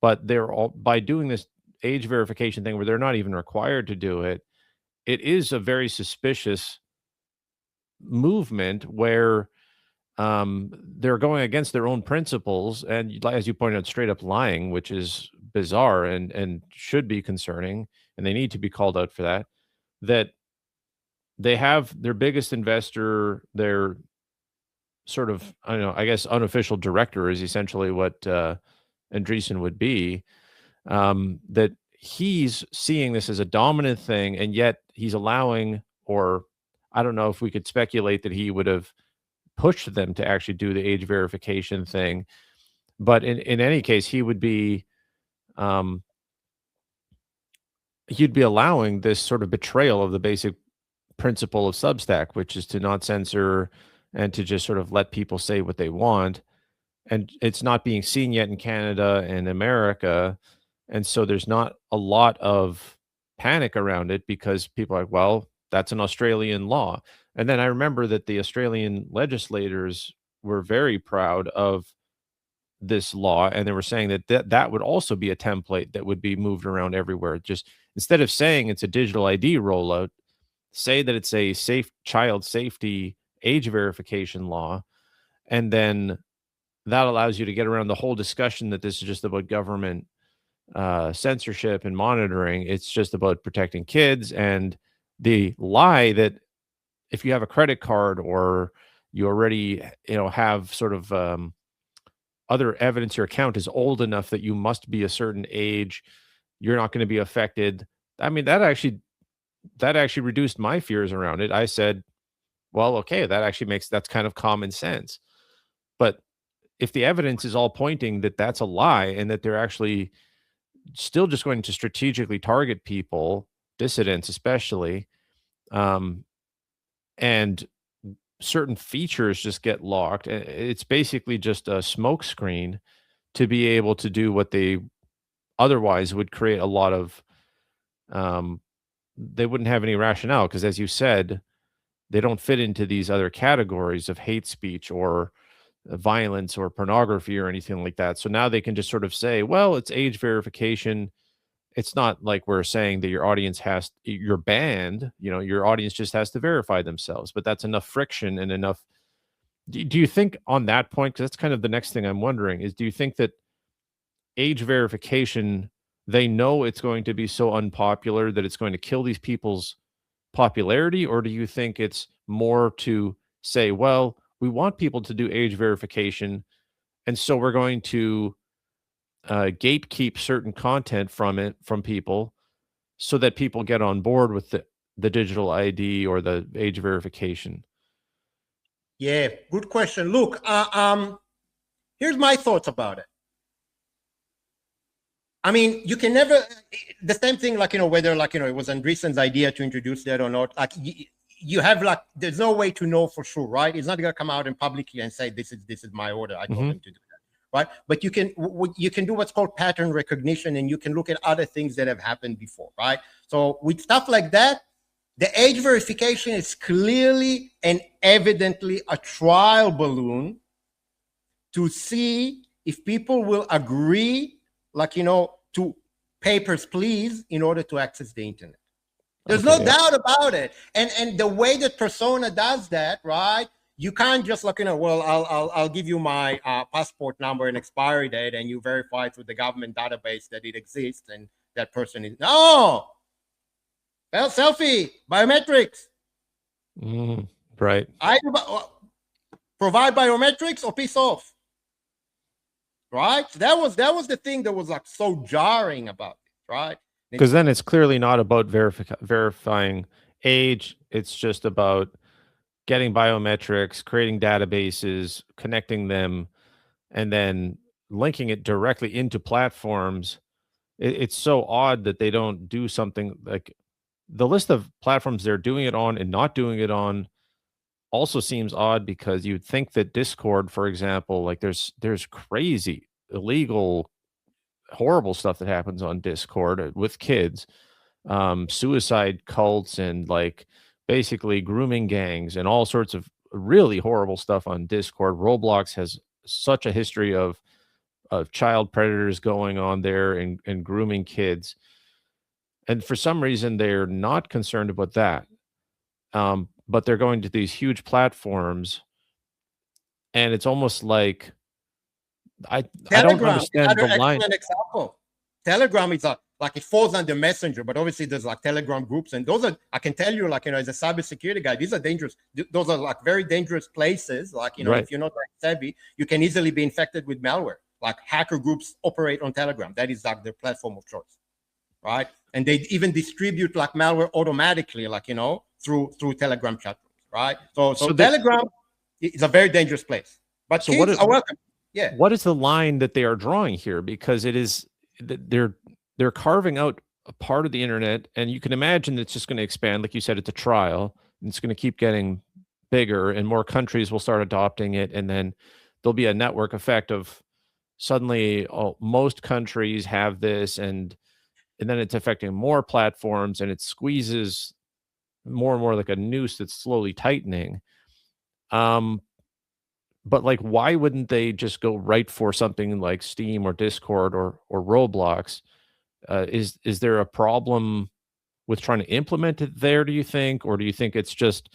but they're all, by doing this age verification thing where they're not even required to do it, it is a very suspicious movement where they're going against their own principles, and as you pointed out, straight up lying, which is bizarre and should be concerning, and they need to be called out for that. That they have their biggest investor, their sort of, I don't know, I guess unofficial director is essentially what Andreessen would be. That he's seeing this as a dominant thing, and yet he's allowing, or I don't know if we could speculate that he would have pushed them to actually do the age verification thing. But in any case, he would be he'd be allowing this sort of betrayal of the basic principle of Substack, which is to not censor and to just sort of let people say what they want. And it's not being seen yet in Canada and America. And so there's not a lot of panic around it because people are like, well, that's an Australian law. And then I remember that the Australian legislators were very proud of this law, and they were saying that would also be a template that would be moved around everywhere. Just instead of saying it's a digital ID rollout, say that it's a safe child safety age verification law, and then that allows you to get around the whole discussion that this is just about government censorship and monitoring. It's just about protecting kids, and the lie that if you have a credit card or you already have sort of other evidence your account is old enough that you must be a certain age, you're not going to be affected. I mean, that actually reduced my fears around it. I said, well, okay, that's kind of common sense. But if the evidence is all pointing that that's a lie and that they're actually still just going to strategically target people, dissidents especially, and certain features just get locked, it's basically just a smoke screen to be able to do what they otherwise would create a lot of they wouldn't have any rationale, because as you said, they don't fit into these other categories of hate speech or violence or pornography or anything like that. So now they can just sort of say, well, it's age verification. It's not like we're saying that you're banned, your audience just has to verify themselves, but that's enough friction and enough. Do you think on that point, because that's kind of the next thing I'm wondering is, do you think that age verification, they know it's going to be so unpopular that it's going to kill these people's popularity? Or do you think it's more to say, well, we want people to do age verification, and so we're going to gatekeep certain content from people so that people get on board with the digital ID or the age verification? Yeah, good question. Look, here's my thoughts about it. I mean, you can never, the same thing, like, whether like, it was Andreessen's idea to introduce that or not, like you have like, there's no way to know for sure, right? It's not going to come out and publicly and say, this is my order. I told him to do that, right? But you can do what's called pattern recognition, and you can look at other things that have happened before, right? So with stuff like that, the age verification is clearly and evidently a trial balloon to see if people will agree, like, to papers, please, in order to access the internet. There's no doubt about it. And the way that Persona does that, right? You can't just like, well, I'll give you my passport number and expiry date, and you verify through the government database that it exists and that person is, no. Well, selfie, biometrics. Right. Either provide biometrics or piss off. Right? So that was the thing that was like so jarring about it, right? Because then it's clearly not about verifying age. It's just about getting biometrics, creating databases, connecting them, and then linking it directly into platforms. It's so odd that they don't do something like the list of platforms they're doing it on and not doing it on also seems odd, because you'd think that Discord, for example, like there's crazy, illegal, horrible stuff that happens on Discord with kids, suicide cults and like basically grooming gangs and all sorts of really horrible stuff on Discord. Roblox has such a history of child predators going on there and grooming kids. And for some reason, they're not concerned about that. But they're going to these huge platforms, and it's almost like I don't understand the line. Example. Telegram is like it falls under Messenger, but obviously there's like Telegram groups, and those are, I can tell you, like, as a cybersecurity guy, these are dangerous. Those are like very dangerous places. Like, Right. If you're not savvy, you can easily be infected with malware. Like hacker groups operate on Telegram. That is like their platform of choice, right? And they even distribute like malware automatically, like, through Telegram chat rooms, right? So Telegram is a very dangerous place. But So kids are welcome. Yeah. What is the line that they are drawing here? Because it is they're carving out a part of the internet, and you can imagine it's just going to expand. Like you said, it's a trial, and it's going to keep getting bigger, and more countries will start adopting it, and then there'll be a network effect of suddenly most countries have this, and then it's affecting more platforms, and it squeezes more and more like a noose that's slowly tightening. But like, why wouldn't they just go right for something like Steam or Discord or Roblox? Is there a problem with trying to implement it there, do you think? Or do you think it's just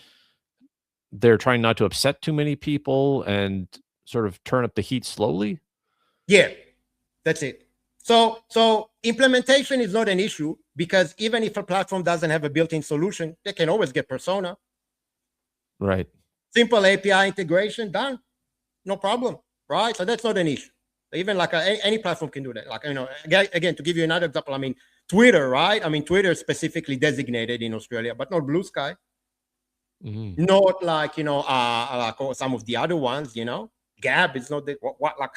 they're trying not to upset too many people and sort of turn up the heat slowly? Yeah, that's it. So implementation is not an issue, because even if a platform doesn't have a built-in solution, they can always get Persona. Right. Simple API integration, done. No problem, right? So that's not an issue. Even like any platform can do that. Like, again, to give you another example, I mean, Twitter, right? I mean, Twitter is specifically designated in Australia, but not Blue Sky. Not like, like some of the other ones, Gab is not the, what like.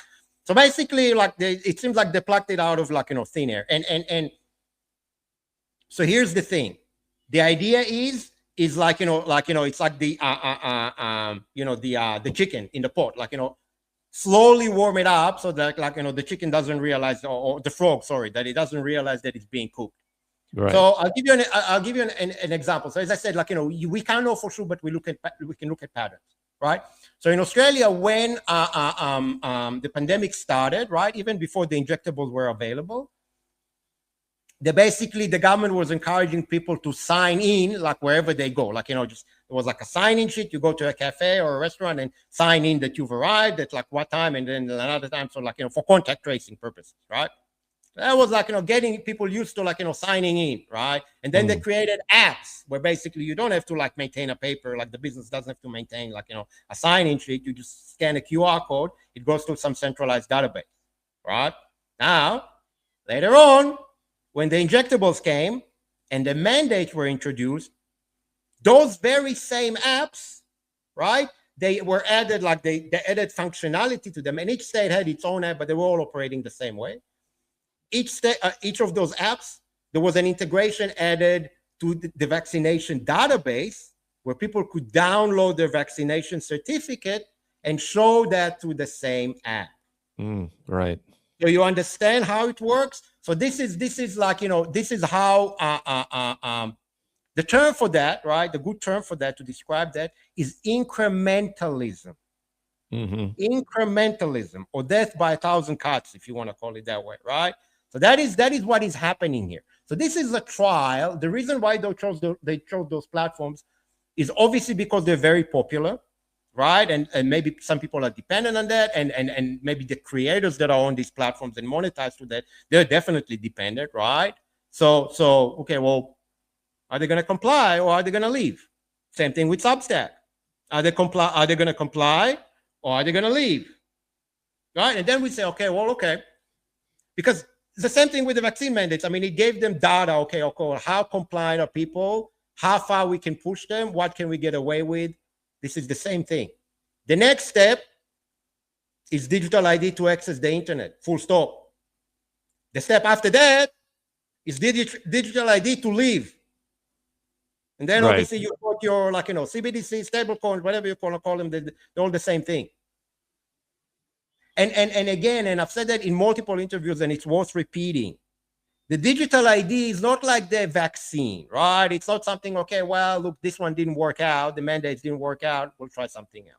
So basically, like it seems like they plucked it out of like, thin air. And so here's the thing. The idea is like, it's like the the chicken in the pot, like, slowly warm it up so that, like, the chicken doesn't realize, or the frog, sorry, that it doesn't realize that it's being cooked. Right. So I'll give you an example. So as I said, like, we can't know for sure, but we can look at patterns, right? So in Australia, when the pandemic started, right, even before the injectables were available, the government was encouraging people to sign in, like wherever they go, like, just it was like a sign-in sheet. You go to a cafe or a restaurant and sign in that you've arrived at like what time, and then another time, so like, for contact tracing purposes, right? That was like, getting people used to, like, signing in, right? And then they created apps where basically you don't have to like maintain a paper, like the business doesn't have to maintain like, a sign-in sheet. You just scan a QR code, it goes to some centralized database, right? Now, later on, when the injectables came and the mandates were introduced, Those very same apps, right? They were added, like they added functionality to them, and each state had its own app, but they were all operating the same way. Each state, each of those apps, there was an integration added to the vaccination database where people could download their vaccination certificate and show that to the same app. Right. So you understand how it works? So this is like, you know, this is how the term for that, right? The good term for that to describe that is incrementalism. Incrementalism, or death by 1,000 cuts, if you want to call it that way, right? So that is what is happening here. So this is a trial. The reason why they chose those platforms is obviously because they're very popular, right? And maybe some people are dependent on that, and maybe the creators that are on these platforms and monetize to that, they're definitely dependent, right? So okay, well, are they going to comply or are they going to leave? Same thing with Substack. Are they going to comply or are they going to leave? Right? And then we say, okay, well, okay, because it's the same thing with the vaccine mandates. I mean, it gave them data. Okay, how compliant are people? How far we can push them? What can we get away with? This is the same thing. The next step is digital ID to access the internet, full stop. The step after that is digital ID to leave. And then obviously you put your, like, you know, CBDC, stablecoin, whatever you want to call them, they're all the same thing. And again, and I've said that in multiple interviews, and it's worth repeating. The digital ID is not like the vaccine, right? It's not something, okay, well, look, this one didn't work out. The mandates didn't work out. We'll try something else.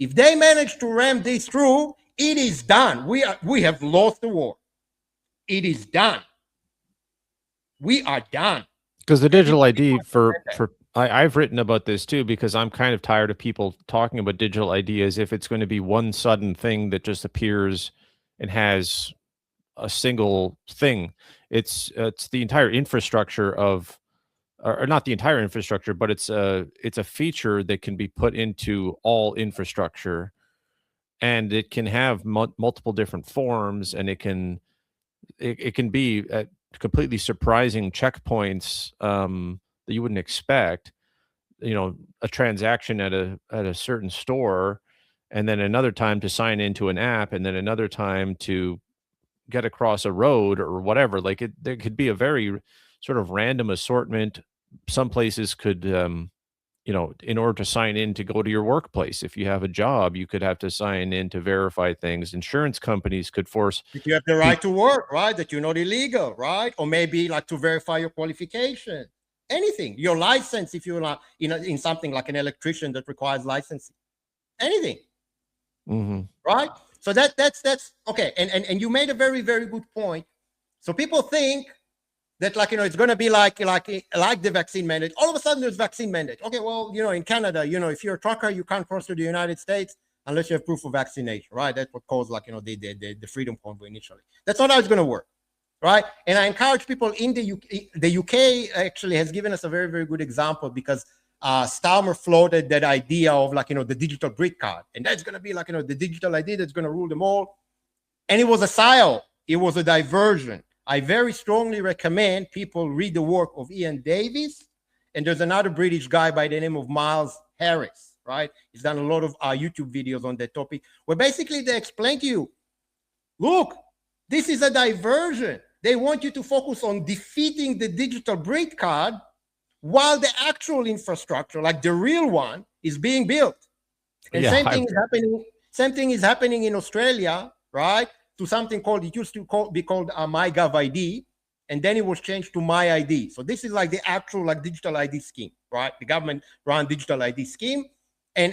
If they manage to ram this through, it is done. We have lost the war. It is done. We are done. Because the digital ID I've written about this too, because I'm kind of tired of people talking about digital ID as if it's going to be one sudden thing that just appears and has a single thing. It's the entire infrastructure of, or not the entire infrastructure, but it's a feature that can be put into all infrastructure, and it can have multiple different forms, and it can be at completely surprising checkpoints that you wouldn't expect. You know, a transaction at a certain store, and then another time to sign into an app, and then another time to get across a road or whatever. Like there could be a very sort of random assortment. Some places could, you know, in order to sign in to go to your workplace, if you have a job, you could have to sign in to verify things. Insurance companies could force that you have the right to work, right? That you're not illegal, right? Or maybe like to verify your qualification. Anything, your license, if you're not in something like an electrician that requires licensing, anything, right? So that's okay. And you made a very, very good point. So people think that, like, you know, it's going to be like the vaccine mandate. All of a sudden there's vaccine mandate. Okay, well, you know, in Canada, you know, if you're a trucker, you can't cross to the United States unless you have proof of vaccination, right? That's what caused, like, you know, the Freedom Convoy initially. That's not how it's going to work. Right. And I encourage people in the UK. The UK actually has given us a very, very good example, because Starmer floated that idea of, like, you know, the digital grid card. And that's going to be, like, you know, the digital ID that's going to rule them all. And it was a psyop. It was a diversion. I very strongly recommend people read the work of Ian Davis. And there's another British guy by the name of Miles Harris. Right. He's done a lot of YouTube videos on that topic, where basically they explain to you, look, this is a diversion. They want you to focus on defeating the digital grid card while the actual infrastructure, like the real one, is being built. And same thing is happening in Australia, right? To something called, it used to be called MyGov ID, and then it was changed to My ID. So this is like the actual, like, digital ID scheme, right? The government run digital ID scheme. And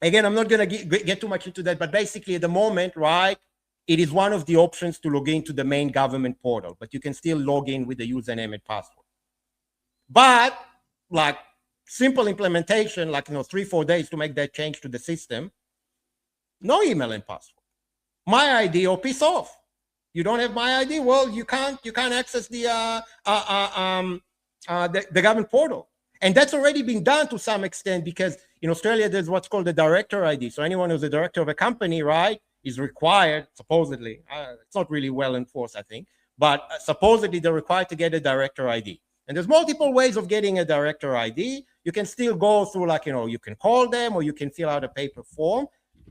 again, I'm not going to get too much into that, but basically at the moment, right, it is one of the options to log into the main government portal, but you can still log in with the username and password. But, like, simple implementation, like, you know, 3-4 days to make that change to the system. No email and password. My ID, or piss off. You don't have My ID? Well, you can't access the government portal. And that's already been done to some extent, because in Australia there's what's called the director ID. So anyone who's a director of a company, right, is required, supposedly, it's not really well enforced, I think, but supposedly they're required to get a director ID. And there's multiple ways of getting a director ID. You can still go through, like, you can call them or you can fill out a paper form,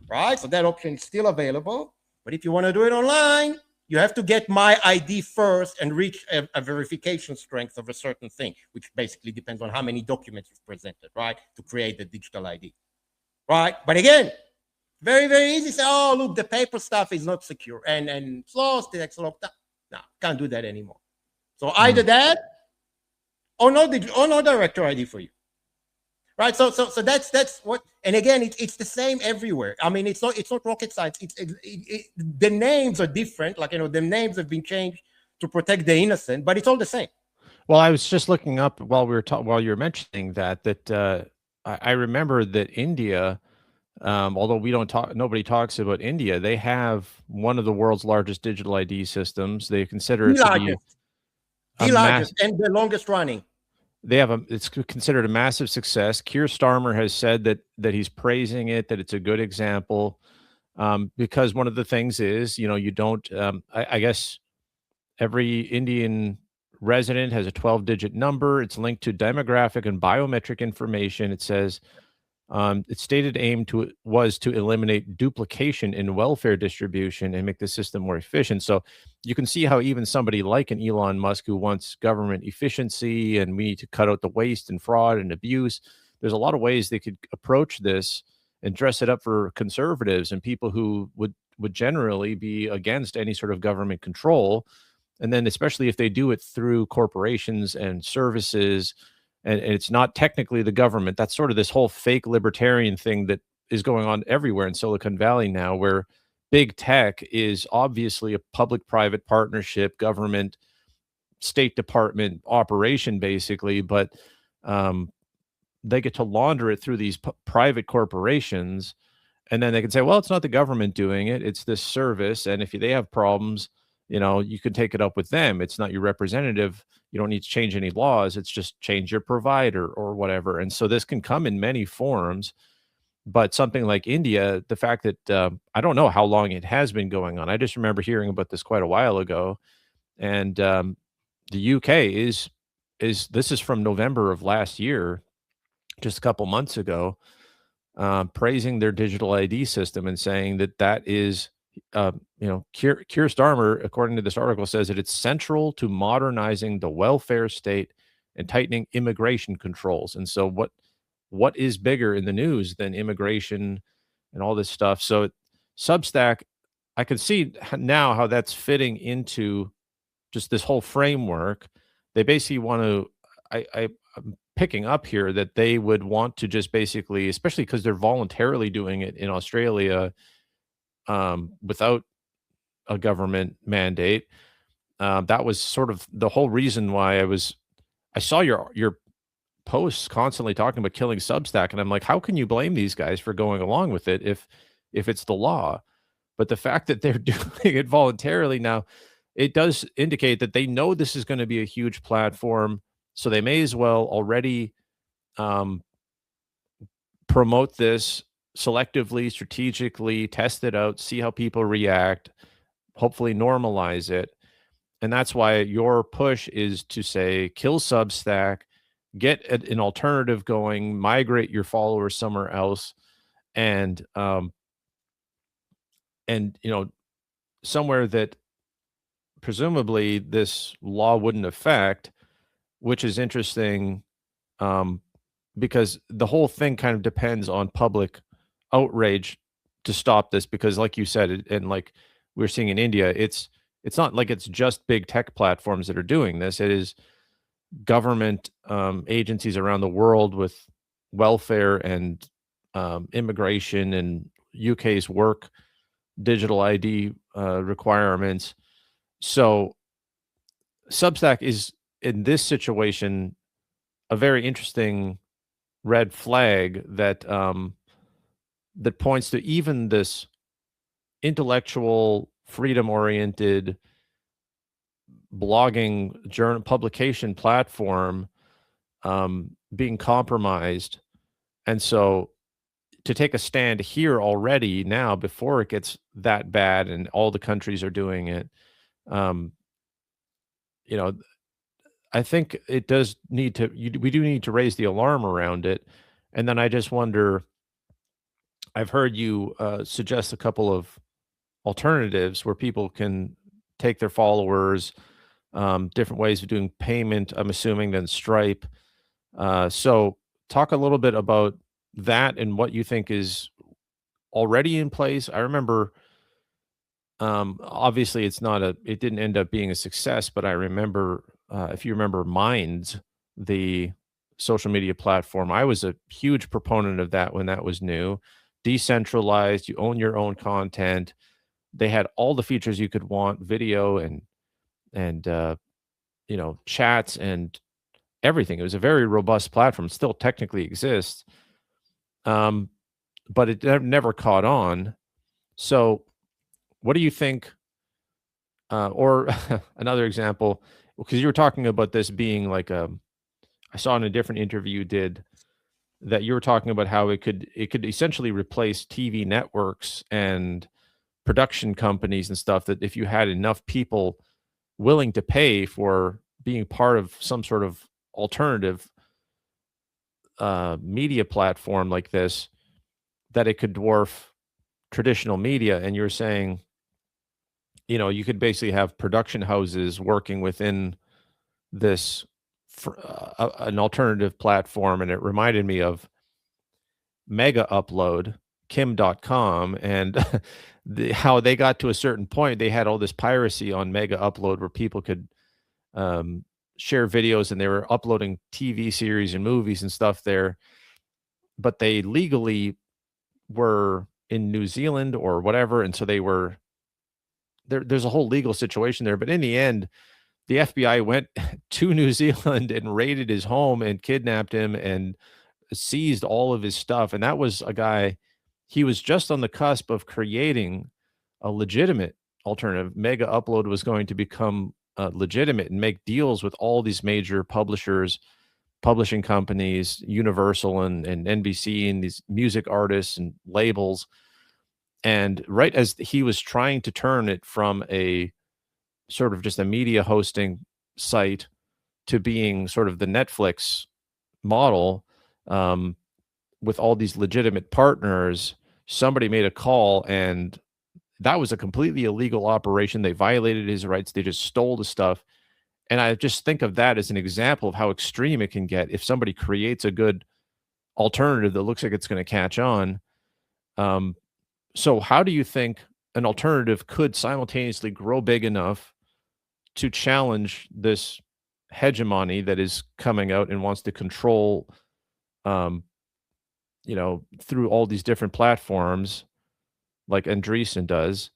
right? So that option is still available. But if you want to do it online, you have to get my ID first and reach a verification strength of a certain thing, which basically depends on how many documents you've presented, right, to create the digital ID, right? But again, very, very easy. Say, oh, look, the paper stuff is not secure and it's lost, it takes a long time. No, can't do that anymore. So either that or no director ID for you. Right, so that's what, and again, it's the same everywhere. I mean, it's not rocket science. The names are different, like, the names have been changed to protect the innocent, but it's all the same. Well, I was just looking up while you were mentioning that I remember that India, although nobody talks about India, they have one of the world's largest digital ID systems. They consider it to be the largest and the longest running. It's considered a massive success. Keir Starmer has said that he's praising it, that it's a good example, because one of the things is, you don't, I guess every Indian resident has a 12-digit number. It's linked to demographic and biometric information. It says its stated aim was to eliminate duplication in welfare distribution and make the system more efficient. So you can see how even somebody like an Elon Musk, who wants government efficiency and we need to cut out the waste and fraud and abuse, there's a lot of ways they could approach this and dress it up for conservatives and people who would generally be against any sort of government control. And then especially if they do it through corporations and services, and it's not technically the government. That's sort of this whole fake libertarian thing that is going on everywhere in Silicon Valley now, where big tech is obviously a public-private partnership, government, State Department operation, basically, but they get to launder it through these private corporations, and then they can say, well, it's not the government doing it, it's this service, and if they have problems, you can take it up with them. It's not your representative. You don't need to change any laws. It's just change your provider or whatever. And so this can come in many forms. But something like India, the fact that I don't know how long it has been going on. I just remember hearing about this quite a while ago. And the UK this is from November of last year, just a couple months ago, praising their digital ID system and saying that is Keir Starmer, according to this article, says that it's central to modernizing the welfare state and tightening immigration controls. And so what is bigger in the news than immigration and all this stuff? So Substack, I can see now how that's fitting into just this whole framework. They basically want to, I'm picking up here that they would want to just basically, especially because they're voluntarily doing it in Australia, without a government mandate. That was sort of the whole reason why I saw your posts constantly talking about killing Substack, and I'm like, how can you blame these guys for going along with it if it's the law? But the fact that they're doing it voluntarily now, it does indicate that they know this is going to be a huge platform, so they may as well already promote this selectively, strategically, test it out, see how people react, hopefully normalize it. And that's why your push is to say, kill Substack, get an alternative going, migrate your followers somewhere else, and somewhere that presumably this law wouldn't affect, which is interesting, because the whole thing kind of depends on public outrage to stop this, because like you said, and like we're seeing in India, it's not like it's just big tech platforms that are doing this. It is government agencies around the world with welfare and immigration and UK's work digital ID requirements. So Substack is in this situation a very interesting red flag that that points to even this intellectual, freedom-oriented blogging journal publication platform being compromised. And so to take a stand here already now before it gets that bad and all the countries are doing it, I think it does need to, we do need to raise the alarm around it. And then I just wonder, I've heard you suggest a couple of alternatives where people can take their followers, different ways of doing payment, I'm assuming, than Stripe. So talk a little bit about that and what you think is already in place. I remember, obviously it didn't end up being a success, but I remember, if you remember Minds, the social media platform, I was a huge proponent of that when that was new. Decentralized, you own your own content. They had all the features you could want, video and chats and everything. It was a very robust platform, still technically exists. But it never caught on. So what do you think? Or another example, because you were talking about this being like I saw in a different interview you did that you were talking about how it could essentially replace TV networks and production companies and stuff, that if you had enough people willing to pay for being part of some sort of alternative media platform like this, that it could dwarf traditional media. And you're saying, you could basically have production houses working within this an alternative platform. And it reminded me of Mega Upload, Kim.com, and how they got to a certain point. They had all this piracy on Mega Upload where people could share videos, and they were uploading TV series and movies and stuff there, but they legally were in New Zealand or whatever, and so they were there's a whole legal situation there. But in the end, the FBI went to New Zealand and raided his home and kidnapped him and seized all of his stuff. And that was a guy, he was just on the cusp of creating a legitimate alternative. Mega Upload was going to become legitimate and make deals with all these major publishers, publishing companies, Universal and NBC, and these music artists and labels. And right as he was trying to turn it from a sort of just a media hosting site to being sort of the Netflix model, with all these legitimate partners, somebody made a call, and that was a completely illegal operation. They violated his rights. They just stole the stuff. And I just think of that as an example of how extreme it can get if somebody creates a good alternative that looks like it's going to catch on. So how do you think an alternative could simultaneously grow big enough to challenge this hegemony that is coming out and wants to control, through all these different platforms like Andreessen does,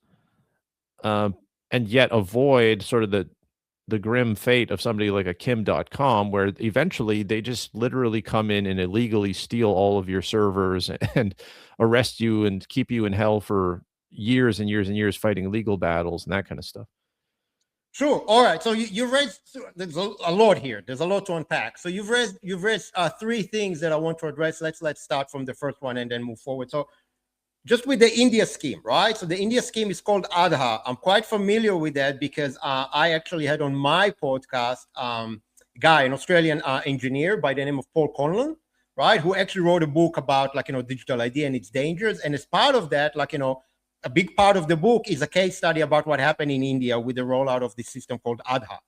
and yet avoid sort of the grim fate of somebody like a Kim.com, where eventually they just literally come in and illegally steal all of your servers and arrest you and keep you in hell for years and years and years fighting legal battles and that kind of stuff. Sure. All right. So you raised, there's a lot here. There's a lot to unpack. So you've raised three things that I want to address. Let's start from the first one and then move forward. So just with the India scheme, right? So the India scheme is called Aadhaar. I'm quite familiar with that because I actually had on my podcast an Australian engineer by the name of Paul Conlon, right? Who actually wrote a book about digital ID and its dangers. And as part of that, a big part of the book is a case study about what happened in India with the rollout of this system called Aadhaar.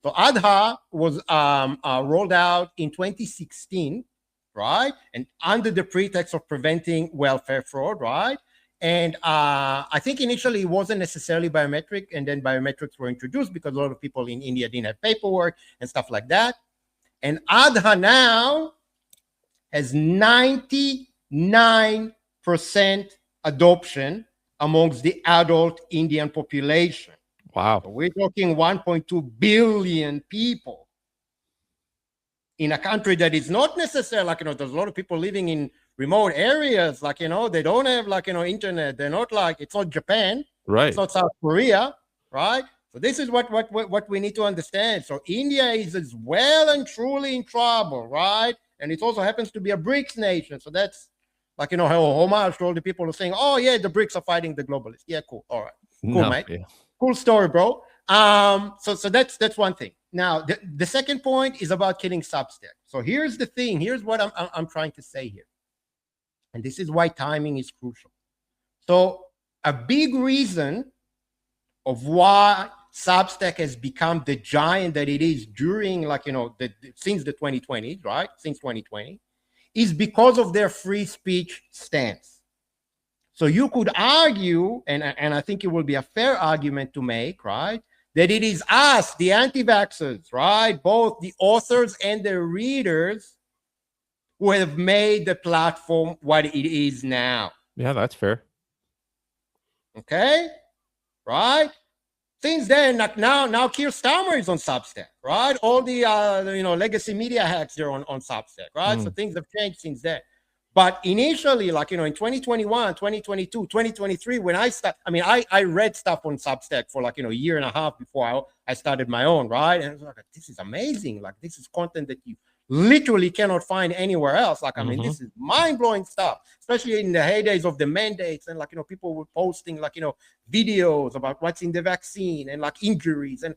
So Aadhaar was rolled out in 2016, right? And under the pretext of preventing welfare fraud, right? And I think initially it wasn't necessarily biometric, and then biometrics were introduced because a lot of people in India didn't have paperwork and stuff like that. And Aadhaar now has 99% adoption amongst the adult Indian population. Wow. So we're talking 1.2 billion people in a country that is not necessarily there's a lot of people living in remote areas, they don't have internet. They're not it's not Japan, right? It's not South Korea, right? So this is what we need to understand. So India is well and truly in trouble, right? And it also happens to be a BRICS nation. So that's homage to all the people who are saying, oh yeah, the BRICS are fighting the globalists. Yeah, cool. All right. Cool, mate. Yeah. Cool story, bro. So that's one thing. Now, the second point is about killing Substack. So here's the thing. Here's what I'm trying to say here. And this is why timing is crucial. So a big reason of why Substack has become the giant that it is during, like, since the 2020s, right? Since 2020, is because of their free speech stance. So you could argue, and I think it will be a fair argument to make, right, that it is us, the anti-vaxxers, right, both the authors and the readers, who have made the platform what it is now. Yeah, that's fair. Okay, right? Since then, like now Keir Starmer is on Substack, right? All the legacy media hacks, they're on Substack, right? So things have changed since then. But initially, like, in 2021, 2022, 2023, when I read stuff on Substack for like, a year and a half before I started my own, right? And I was like, this is amazing. Like, this is content that you literally cannot find anywhere else. Like, this is mind-blowing stuff, especially in the heydays of the mandates, and like, people were posting like, videos about what's in the vaccine and like injuries and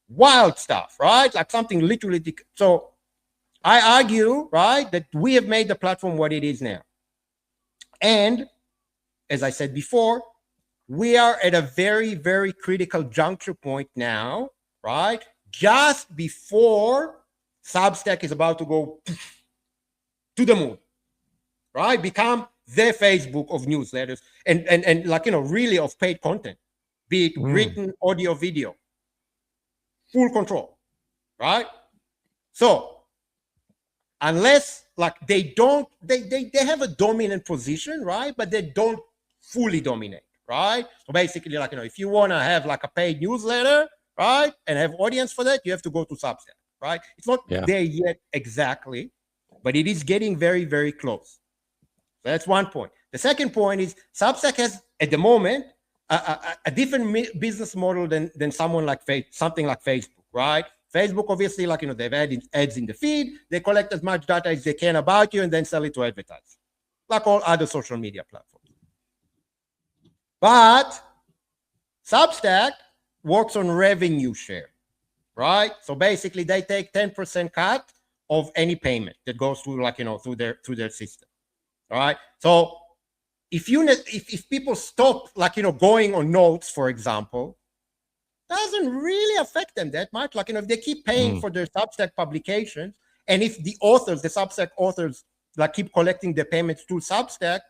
wild stuff, right? Like something literally. So I argue, right, that we have made the platform what it is now. And as I said before, we are at a very, very critical juncture point now, right? Just before Substack is about to go to the moon, right? Become the Facebook of newsletters and like, really of paid content, be it written, audio, video, full control, right? So unless like they have a dominant position, right? But they don't fully dominate, right? So basically, like, if you want to have like a paid newsletter, right, and have audience for that, you have to go to Substack, right? It's not there yet exactly, but it is getting very, very close. So that's one point. The second point is Substack has at the moment a different business model than something like Facebook, right? Facebook, obviously, like, they've added ads in the feed. They collect as much data as they can about you and then sell it to advertisers, like all other social media platforms. But Substack works on revenue share, right? So basically, they take 10% cut of any payment that goes through, like, through their system, all right? So if people stop, like, going on notes, for example, doesn't really affect them that much. Like, if they keep paying for their Substack publications, and if the Substack authors, like, keep collecting the payments through Substack,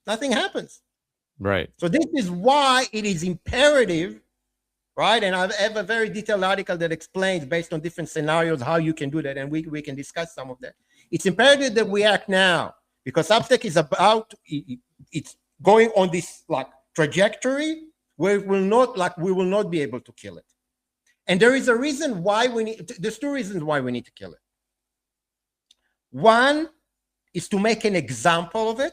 nothing happens. Right. So this is why it is imperative, right? And I have a very detailed article that explains, based on different scenarios, how you can do that, and we can discuss some of that. It's imperative that we act now, because Substack is it's going on this like trajectory where we will not be able to kill it. And there is a reason why there's two reasons why we need to kill it. One is to make an example of it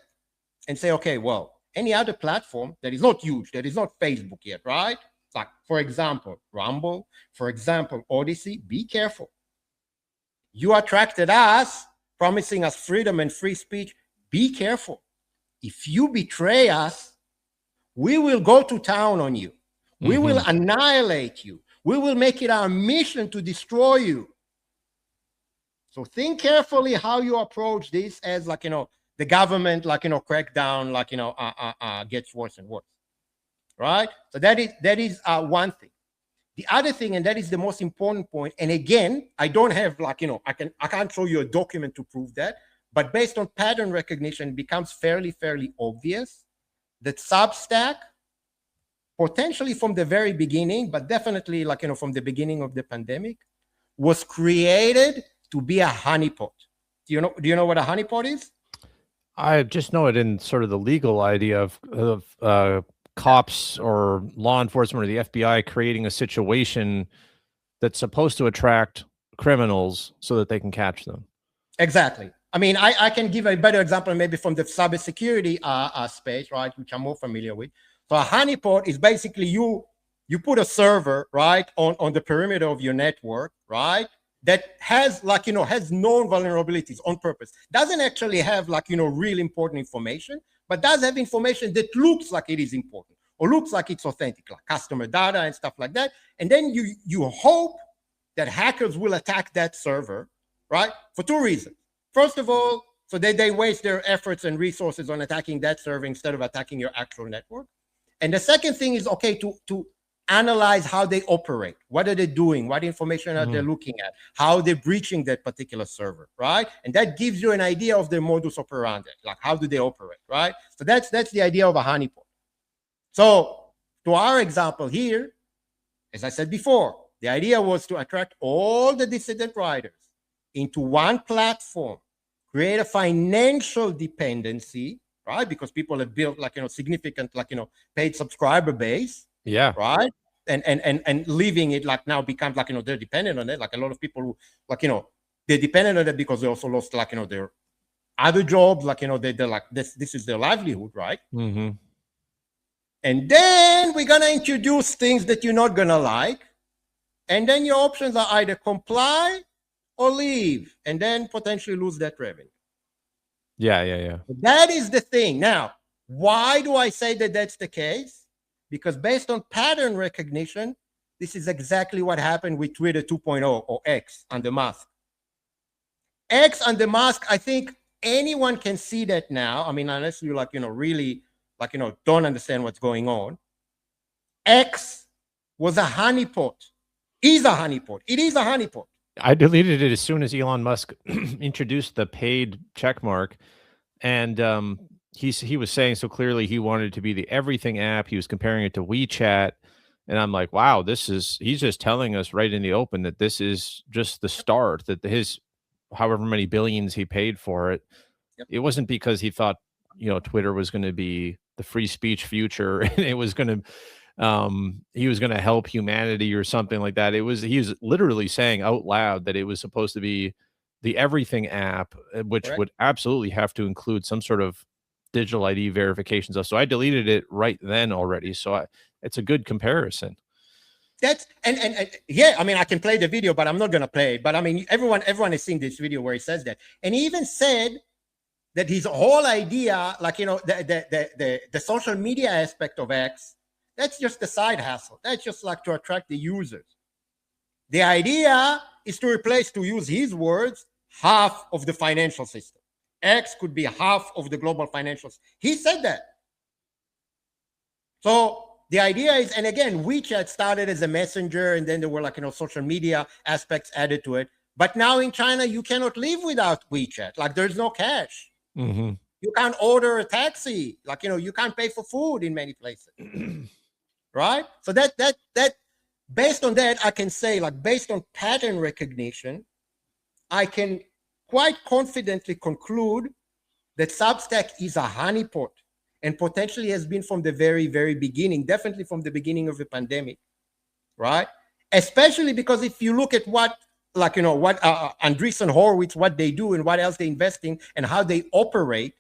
and say, okay, well, any other platform that is not huge, that is not Facebook yet, right? Like, for example, Rumble, for example, Odyssey, be careful. You attracted us, promising us freedom and free speech. Be careful. If you betray us, we will go to town on you. We will annihilate you. We will make it our mission to destroy you. So think carefully how you approach this, as like, the government, like, crackdown, like, gets worse and worse, right? So that is one thing. The other thing, and that is the most important point, and again, I don't have, like, I can't show you a document to prove that, but based on pattern recognition, it becomes fairly obvious that Substack, potentially from the very beginning, but definitely, like, from the beginning of the pandemic, was created to be a honeypot. Do you know what a honeypot is? I just know it in sort of the legal idea of cops or law enforcement or the FBI creating a situation that's supposed to attract criminals so that they can catch them. Exactly. I mean, I can give a better example maybe from the cybersecurity space, right, which I'm more familiar with. So a honeypot is basically you put a server, right, on the perimeter of your network, right, that has, like, has known vulnerabilities on purpose. Doesn't actually have, like, real important information, but does have information that looks like it is important. or looks like it's authentic, like customer data and stuff like that. And then you hope that hackers will attack that server, right? For two reasons. First of all, so they waste their efforts and resources on attacking that server instead of attacking your actual network. And the second thing is, okay, to analyze how they operate. What are they doing? What information are they looking at? How they're breaching that particular server, right? And that gives you an idea of their modus operandi, like how do they operate, right? So that's the idea of a honeypot. So to our example here, as I said before, the idea was to attract all the dissident writers into one platform, create a financial dependency, right? Because people have built significant paid subscriber base. Yeah. Right. And leaving it now becomes they're dependent on it. Like a lot of people who they're dependent on it because they also lost their other jobs. They're like this is their livelihood, right? Mm-hmm. And then we're gonna introduce things that you're not gonna like. And then your options are either comply or leave, and then potentially lose that revenue. Yeah. That is the thing. Now, why do I say that that's the case? Because based on pattern recognition, this is exactly what happened with Twitter 2.0 or X under Musk. X under Musk, I think anyone can see that now. I mean, unless you really don't understand what's going on. X was a honeypot. Is a honeypot. It is a honeypot. I deleted it as soon as Elon Musk introduced the paid check mark, and he was saying so clearly he wanted it to be the everything app. He was comparing it to WeChat, and I'm like, wow, he's just telling us right in the open that this is just the start, that his however many billions he paid for it, it wasn't because he thought Twitter was going to be the free speech future and it was going to he was going to help humanity or something like that. He was literally saying out loud that it was supposed to be the everything app, which would absolutely have to include some sort of digital ID verification stuff. So I deleted it right then already. So it's a good comparison. That's and yeah, I mean, I can play the video, but I'm not gonna play it. But I mean, everyone has seen this video where he says that, and he even said that his whole idea, the social media aspect of X, that's just a side hustle. That's just to attract the users. The idea is to replace, to use his words, half of the financial system. X could be half of the global financial system. He said that. So the idea is, and again, WeChat started as a messenger, and then there were social media aspects added to it. But now in China, you cannot live without WeChat. There's no cash. Mm-hmm. You can't order a taxi. You can't pay for food in many places. Right? So that based on that, I can say, based on pattern recognition, I can quite confidently conclude that Substack is a honeypot, and potentially has been from the very, very beginning, definitely from the beginning of the pandemic, right? Especially because if you look at what Andreessen Horowitz, what they do and what else they invest in and how they operate,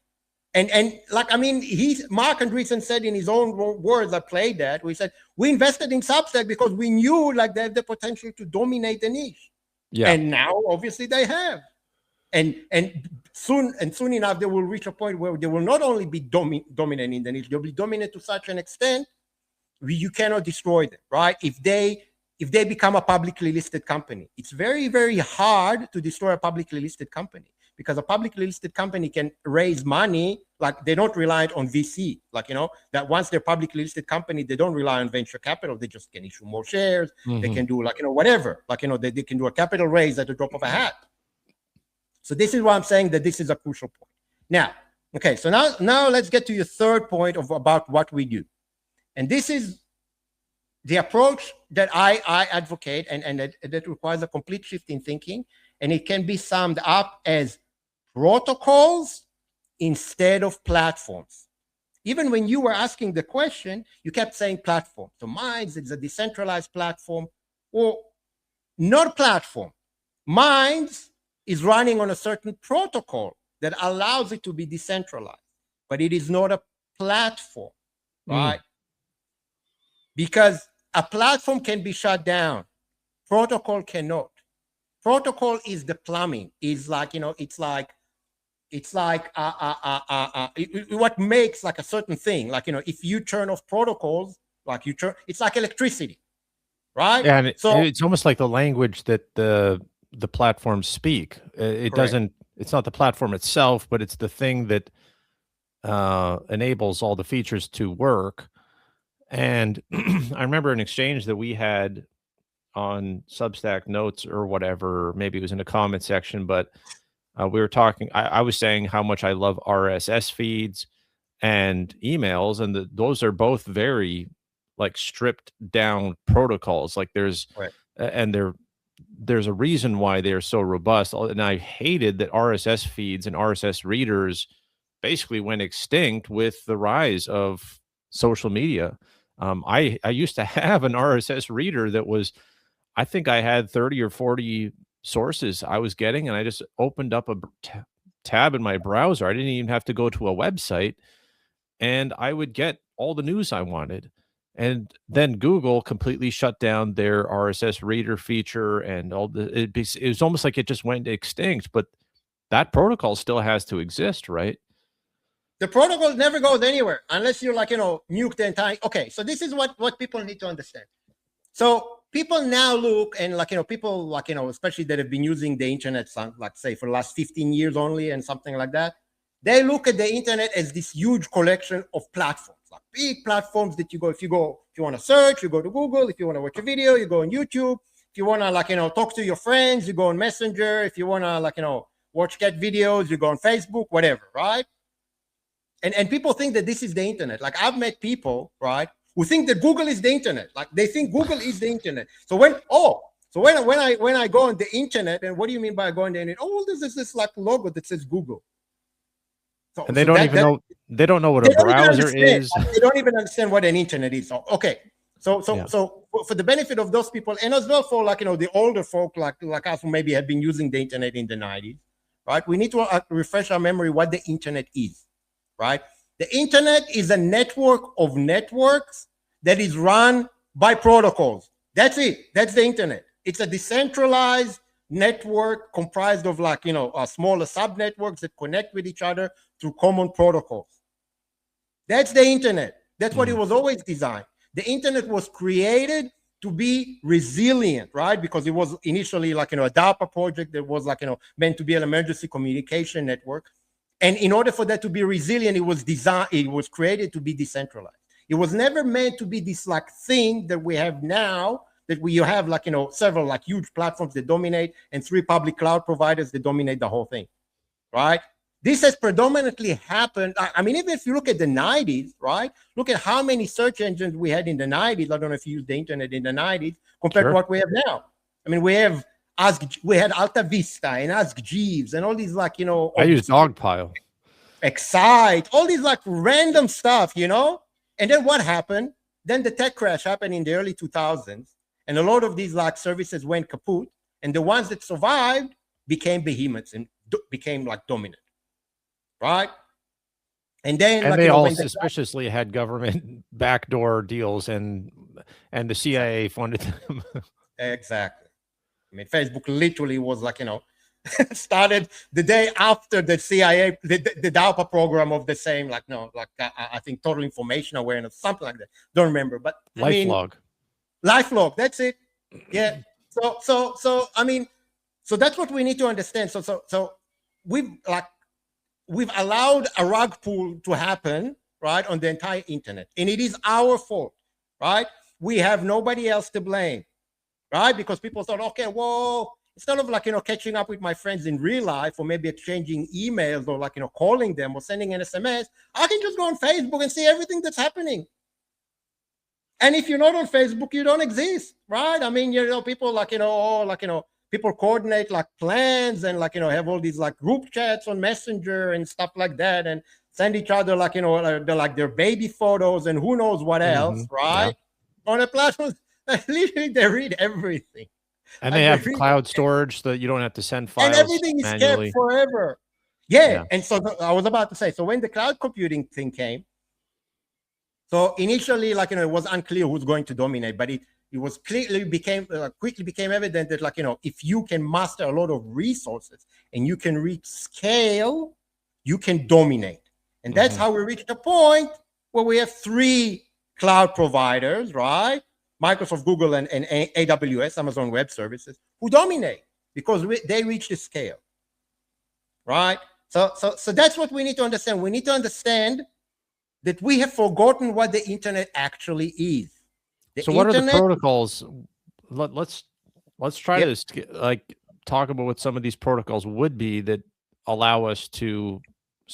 and Mark Andreessen said in his own words, I played that, we said, we invested in Substack because we knew they have the potential to dominate the niche. Yeah. And now obviously they have. And soon enough, they will reach a point where they will not only be dominant in the niche, they'll be dominant to such an extent you cannot destroy them, right? If they become a publicly listed company, it's very, very hard to destroy a publicly listed company, because a publicly listed company can raise money, they don't rely on VC, that once they're publicly listed company, they don't rely on venture capital. They just can issue more shares. Mm-hmm. They can do whatever, they can do a capital raise at the drop of a hat. So this is why I'm saying that this is a crucial point. Now, okay, so now let's get to your third point about what we do. And this is the approach that I advocate, and that requires a complete shift in thinking. And it can be summed up as protocols instead of platforms. Even when you were asking the question, you kept saying platform. So Minds is a decentralized platform, or not platform. Minds is running on a certain protocol that allows it to be decentralized, but it is not a platform, right? Because a platform can be shut down. Protocol cannot. Protocol is the plumbing. It's it's like what makes like a certain thing, like, if you turn off protocols, like it's like electricity, right? Yeah, and So it's almost like the language that the platforms speak. It correct. doesn't. It's not the platform itself, but it's the thing that enables all the features to work. And I remember an exchange that we had on Substack notes or whatever. Maybe it was in the comment section, but we were talking. I was saying how much I love RSS feeds and emails, and those are both very like stripped down protocols. Like Right. and there's a reason why they are so robust. And I hated that RSS feeds and RSS readers basically went extinct with the rise of social media. I used to have an RSS reader that was, I think I had 30 or 40 sources I was getting, and I just opened up a tab in my browser. I didn't even have to go to a website, and I would get all the news I wanted. And then Google completely shut down their RSS reader feature, and it was almost like it just went extinct. But that protocol still has to exist, right? The protocol never goes anywhere unless you like, nuke the entire. Okay, so this is what people need to understand. So people now look and like, people like, especially that have been using the internet, like say for the last 15 years only and something like that. They look at the internet as this huge collection of platforms, like big platforms that if you want to search, you go to Google. If you want to watch a video, you go on YouTube. If you want to like, talk to your friends, you go on Messenger. If you want to like, watch cat videos, you go on Facebook, whatever, right? And people think that this is the internet. Like I've met people, right, who think that Google is the internet. Like they think Google is the internet. So when I go on the internet, and what do you mean by going on the internet? Oh, well, there's this like logo that says Google. So, and they don't even know. They don't know what a browser is. They don't even understand what an internet is. So, okay. So for the benefit of those people, and as well for like, the older folk like us who maybe have been using the internet in the 90s, right? We need to refresh our memory what the internet is, right? The internet is a network of networks that is run by protocols. That's it. That's the internet. It's a decentralized network comprised of like, smaller sub networks that connect with each other through common protocols. That's the internet. That's what it was always designed. The internet was created to be resilient, right? Because it was initially like, a DARPA project that was like, meant to be an emergency communication network. And in order for that to be resilient, it was created to be decentralized. It was never meant to be this like thing that we have now, that you have like, several like huge platforms that dominate and 3 public cloud providers that dominate the whole thing, right? This has predominantly happened. I mean, even if you look at the 90s, right? Look at how many search engines we had in the 90s. I don't know if you used the internet in the 90s compared to what we have now. I mean, we had Alta Vista and Ask Jeeves and all these like, I use Dogpile, Excite, all these like random stuff, And then what happened? Then the tech crash happened in the early 2000s. And a lot of these like services went kaput. And the ones that survived became behemoths and became like dominant. Right? And then and like, they all suspiciously had government backdoor deals, and the CIA funded them. Exactly. I mean, Facebook literally was like, started the day after the CIA, the DARPA program of the same, like, I think total information awareness, something like that. Don't remember, but LifeLog. LifeLog, that's it. Yeah. So I mean, so that's what we need to understand. So we've allowed a rug pull to happen, right, on the entire internet. And it is our fault, right? We have nobody else to blame, right? Because people thought, okay, well, instead of like, catching up with my friends in real life or maybe exchanging emails or like, calling them or sending an SMS, I can just go on Facebook and see everything that's happening. And if you're not on Facebook, you don't exist, right? I mean, people like, people coordinate like plans and like, have all these like group chats on Messenger and stuff like that and send each other like, their baby photos and who knows what else, right? Yeah. On a platform, literally they read everything. And they have cloud storage so that you don't have to send files and everything is manually. Kept forever. Yeah. And so I was about to say, so when the cloud computing thing came, so initially, like, it was unclear who's going to dominate, but it was quickly became evident that, like, if you can master a lot of resources and you can reach scale, you can dominate. And that's how we reached a point where we have 3 cloud providers, right? Microsoft, Google, and AWS, Amazon Web Services, who dominate because they reach the scale, right? So that's what we need to understand. We need to understand that we have forgotten what the internet actually is. So what are the protocols? Let's try to like talk about what some of these protocols would be that allow us to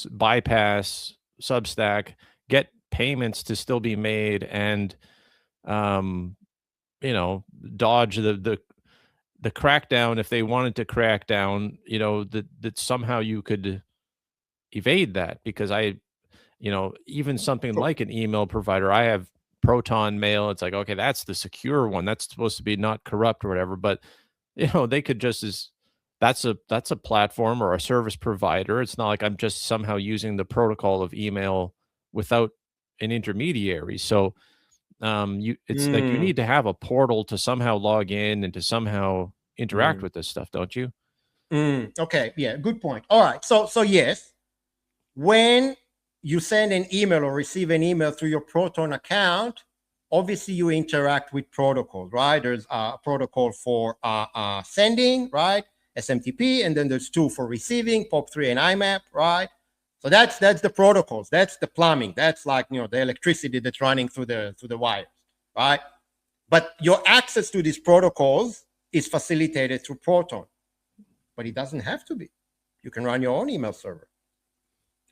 bypass Substack, get payments to still be made, and you know, dodge the crackdown if they wanted to crack down, you know, that somehow you could evade that. Because you know, even something like an email provider, I have Proton Mail. It's like, okay, that's the secure one. That's supposed to be not corrupt or whatever. But you know, they could just that's a platform or a service provider. It's not like I'm just somehow using the protocol of email without an intermediary. So it's like you need to have a portal to somehow log in and to somehow interact with this stuff, don't you? Okay, yeah, good point. All right, so yes, when you send an email or receive an email through your Proton account, obviously you interact with protocols, right? There's a protocol for sending, right? SMTP, and then there's 2 for receiving, POP3 and IMAP, right? So that's the protocols. That's the plumbing. That's like, you know, the electricity that's running through the wires, right? But your access to these protocols is facilitated through Proton, but it doesn't have to be. You can run your own email server,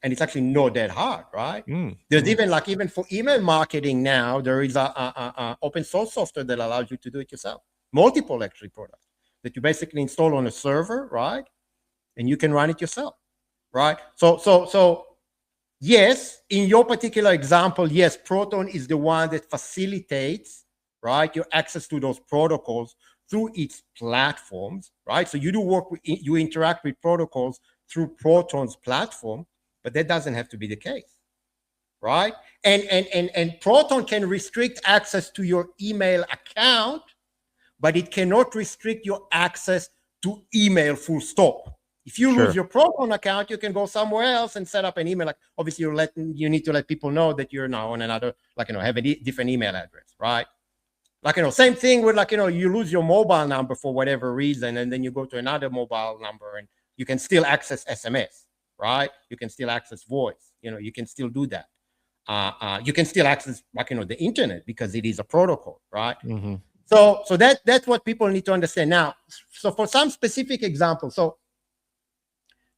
and it's actually not that hard, right? There's even for email marketing now, there is a open source software that allows you to do it yourself. Multiple actually products that you basically install on a server, right? And you can run it yourself, right? So yes, in your particular example, yes, Proton is the one that facilitates, right, your access to those protocols through its platforms, right? So you do work with, you interact with protocols through Proton's platform, but that doesn't have to be the case, right? And Proton can restrict access to your email account, but it cannot restrict your access to email full stop. If you lose your Proton account, you can go somewhere else and set up an email. Like obviously you need to let people know that you're now on another, like, you know, have a different email address, right? Like, you know, same thing with, like, you know, you lose your mobile number for whatever reason, and then you go to another mobile number and you can still access SMS, right? You can still access voice, you know, you can still do that. You can still access, like, you know, the internet because it is a protocol, right? So that's what people need to understand. Now, so for some specific examples, so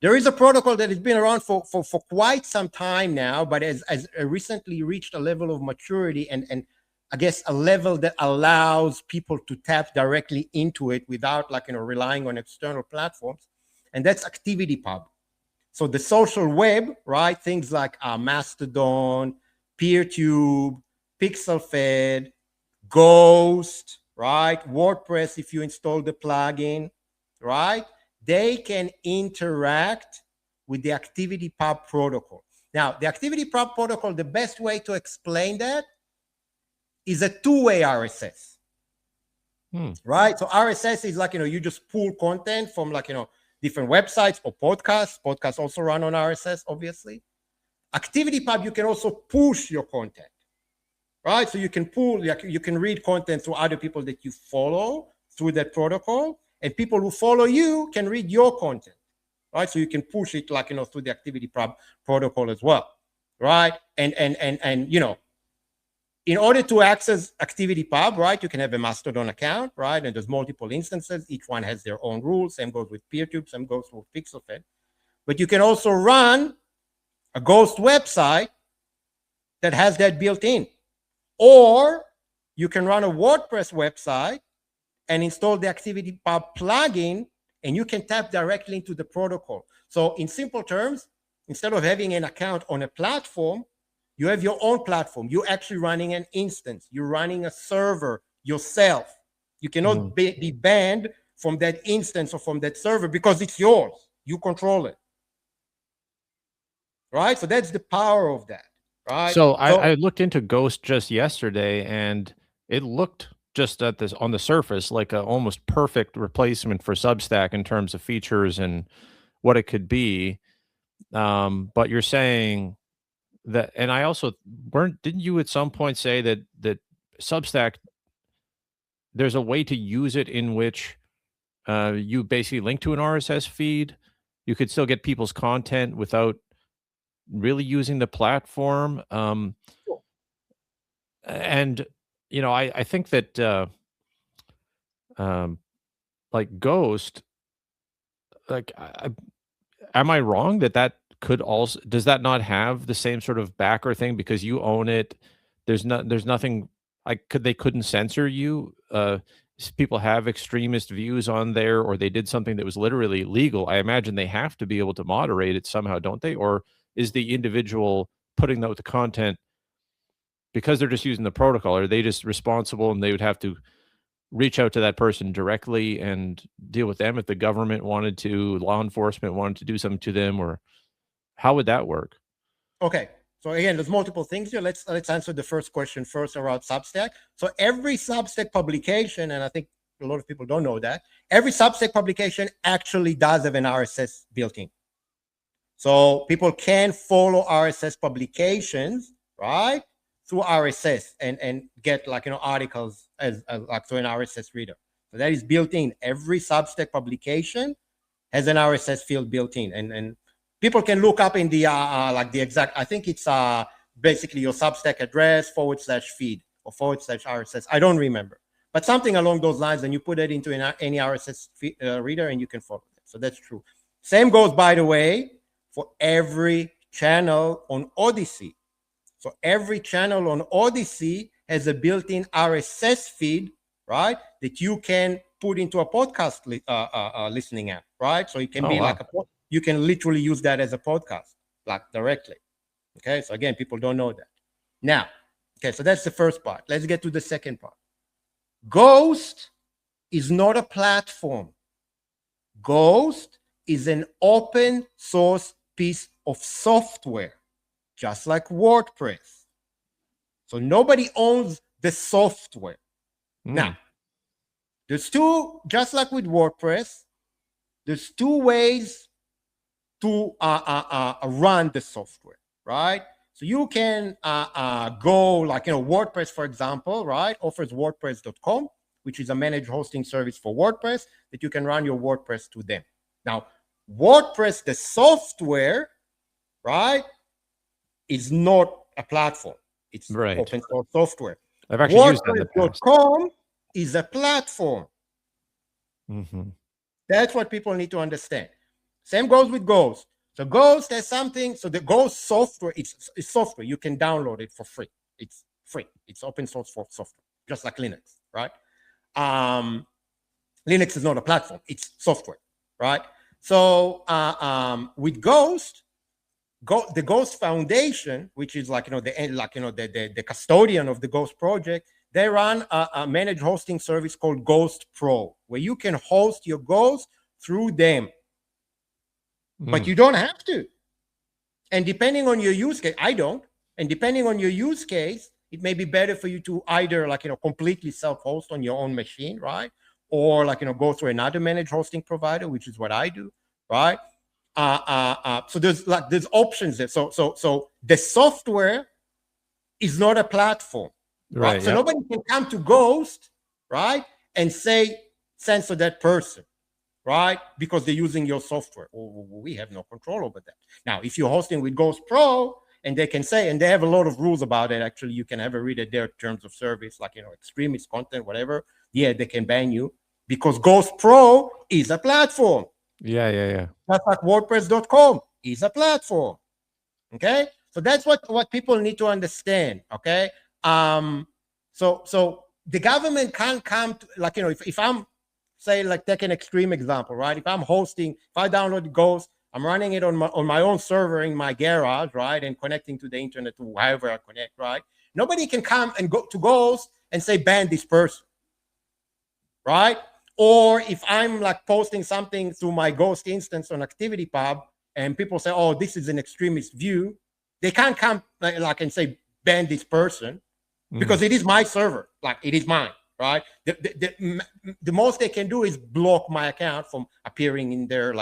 there is a protocol that has been around for quite some time now, but has recently reached a level of maturity and I guess a level that allows people to tap directly into it without, like, you know, relying on external platforms, and that's ActivityPub. So the social web, right? Things like Mastodon, PeerTube, PixelFed, Ghost, right? WordPress, if you install the plugin, right? They can interact with the ActivityPub protocol. Now, the ActivityPub protocol, the best way to explain that is a 2-way RSS, right? So RSS is like, you know, you just pull content from, like, you know, different websites or podcasts. Podcasts also run on RSS, obviously. ActivityPub, you can also push your content, right? So you can pull, you can read content through other people that you follow through that protocol, and people who follow you can read your content, right? So you can push it, like, you know, through the ActivityPub protocol as well, right? And you know, in order to access ActivityPub, right, you can have a Mastodon account, right? And there's multiple instances. Each one has their own rules. Same goes with PeerTube, same goes with PixelFed. But you can also run a Ghost website that has that built in. Or you can run a WordPress website and install the ActivityPub plugin, and you can tap directly into the protocol. So in simple terms, instead of having an account on a platform, you have your own platform. You're actually running an instance. You're running a server yourself. You cannot be banned from that instance or from that server because it's yours. You control it. Right? So that's the power of that. Right? So I looked into Ghost just yesterday, and it looked just at this on the surface like a almost perfect replacement for Substack in terms of features and what it could be. But you're saying that, and I also didn't you at some point say that Substack, there's a way to use it in which you basically link to an RSS feed. You could still get people's content without really using the platform. And I think that like Ghost, like am I wrong that could also, does that not have the same sort of backer thing because you own it? There's nothing, they couldn't censor you. People have extremist views on there, or they did something that was literally illegal. I imagine they have to be able to moderate it somehow, don't they? Or is the individual putting out the content, because they're just using the protocol, are they just responsible and they would have to reach out to that person directly and deal with them if the government wanted to, law enforcement wanted to do something to them, or how would that work? Okay. So again, there's multiple things here. Let's answer the first question first around Substack. So every Substack publication, and I think a lot of people don't know that, every Substack publication actually does have an RSS built in. So people can follow RSS publications, right, through RSS and get articles as like through an RSS reader. So that is built in. Every Substack publication has an RSS field built in, and people can look up in the the exact, I think it's basically your Substack address /feed or /RSS. I don't remember, but something along those lines, and you put it into any RSS reader and you can follow it. So that's true. Same goes, by the way, for every channel on Odyssey. So every channel on Odyssey has a built-in RSS feed, right, that you can put into a podcast listening app, right? So it can be like you can literally use that as a podcast, like directly. Okay, so again, people don't know that. Now, okay, so that's the first part. Let's get to the second part. Ghost is not a platform. Ghost is an open source piece of software, just like WordPress. So nobody owns the software. Now, there's just like with WordPress, there's two ways to run the software, right? So you can go WordPress, for example, right, offers WordPress.com, which is a managed hosting service for WordPress that you can run your WordPress to them. Now, WordPress, the software, right, is not a platform. It's open source software. I've actually used that in the past. WordPress.com is a platform. Mm-hmm. That's what people need to understand. Same goes with Ghost. So Ghost has something. So the Ghost software, it's software. You can download it for free. It's free. It's open source for software, just like Linux, right? Linux is not a platform. It's software, right? So with Ghost, the Ghost Foundation, which is the custodian of the Ghost project, they run a managed hosting service called Ghost Pro, where you can host your Ghost through them. But you don't have to. And depending on your use case, I don't. And depending on your use case, it may be better for you to either completely self-host on your own machine, right? Or go through another managed hosting provider, which is what I do, right? So there's options there. So the software is not a platform, right? So nobody can come to Ghost, right, and say censor that person, right, because they're using your software. We have no control over that. Now, if you're hosting with Ghost Pro, and they can say, and they have a lot of rules about it. Actually, you can have a read at their terms of service, extremist content, whatever. Yeah, they can ban you because Ghost Pro is a platform. Yeah. Just like WordPress.com is a platform. Okay, so that's what people need to understand. Okay, so the government can't come to, if I'm say, take an extreme example, right? If I'm hosting, if I download Ghost, I'm running it on my own server in my garage, right, and connecting to the internet to however I connect, right? Nobody can come and go to Ghost and say ban this person, right? Or if I'm posting something through my Ghost instance on ActivityPub and people say, oh, this is an extremist view, they can't come and say ban this person because it is my server, it is mine, right? The most they can do is block my account from appearing in their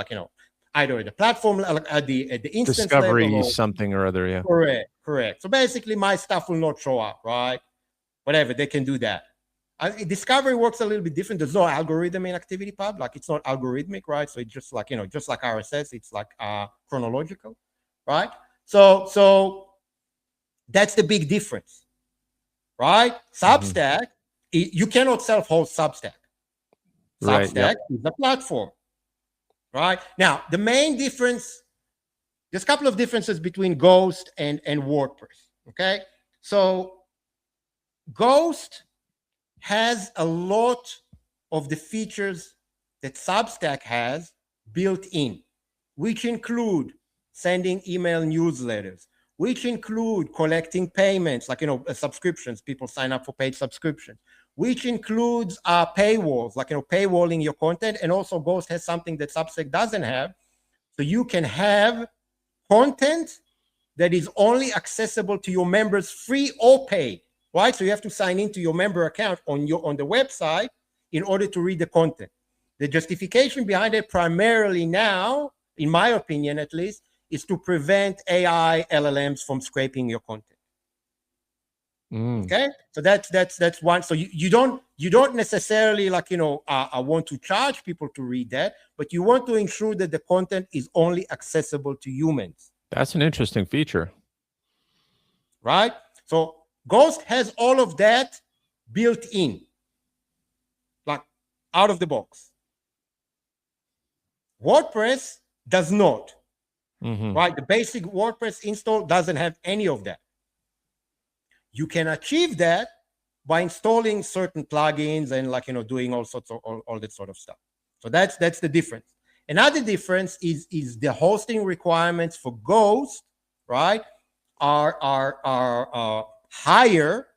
either at the platform, at the instance Discovery level. something or other, yeah. Correct. So basically, my stuff will not show up, right? Whatever, they can do that. Discovery works a little bit different. There's no algorithm in ActivityPub. Like, it's not algorithmic, right? So it's just like, just like RSS, it's like chronological, right? So that's the big difference, right? Substack, you cannot self-host Substack. Right, Substack is a platform, right? Now, the main difference, there's a couple of differences between Ghost and WordPress, okay? So Ghost has a lot of the features that Substack has built in, which include sending email newsletters, which include collecting payments, like, subscriptions. People sign up for paid subscriptions, which includes paywalls, like, paywalling your content. And also Ghost has something that Substack doesn't have. So you can have content that is only accessible to your members, free or paid, right? So you have to sign into your member account on the website in order to read the content. The justification behind it primarily now, in my opinion at least, is to prevent AI LLMs from scraping your content. Okay, so that's one. So you don't necessarily, like, want to charge people to read that, but you want to ensure that the content is only accessible to humans. That's an interesting feature, right? So Ghost has all of that built in, like, out of the box. WordPress does not, right? The basic WordPress install doesn't have any of that. You can achieve that by installing certain plugins and, like, doing all sorts of all that sort of stuff. So that's the difference. Another difference is the hosting requirements for Ghost, right, are higher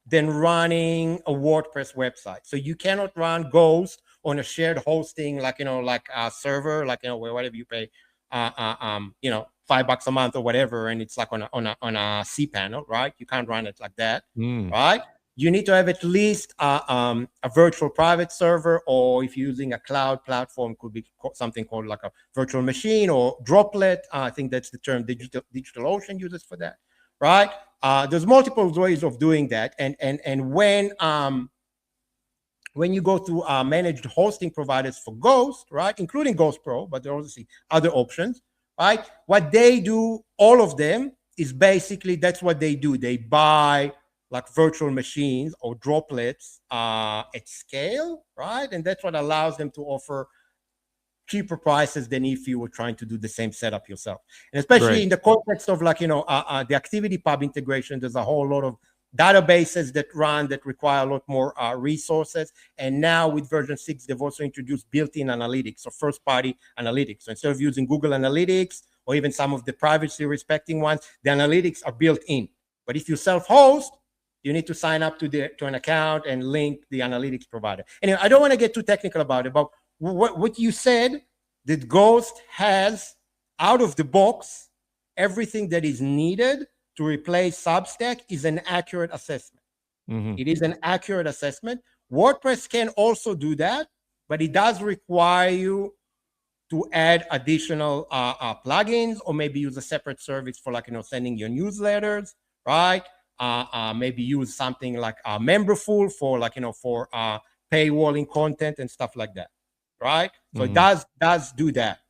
than running a WordPress website. So you cannot run Ghost on a shared hosting, like, like a server, like, whatever you pay, $5 a month or whatever, and it's like on a cPanel, right? You can't run it like that, right? You need to have at least a virtual private server, or if you're using a cloud platform, could be something called like a virtual machine or Droplet. I think that's the term DigitalOcean uses for that, right? There's multiple ways of doing that, and when you go through managed hosting providers for Ghost, right, including Ghost Pro, but there are obviously other options, right? What they do, all of them, is basically, that's what they do. They buy like virtual machines or droplets at scale, right? And that's what allows them to offer cheaper prices than if you were trying to do the same setup yourself. And especially in the context of, like, the ActivityPub integration, there's a whole lot of databases that require a lot more resources. And now with version 6, they've also introduced built-in analytics, or first-party analytics. So instead of using Google Analytics or even some of the privacy respecting ones, the analytics are built in. But if you self-host, you need to sign up to an account and link the analytics provider. Anyway, I don't want to get too technical about it, but what you said, that Ghost has out of the box everything that is needed to replace Substack, is an accurate assessment. It is an accurate assessment. WordPress can also do that, but it does require you to add additional plugins, or maybe use a separate service for, like, sending your newsletters, right? Maybe use something like Memberful for, like, for paywalling content and stuff like that, right? So it does do that.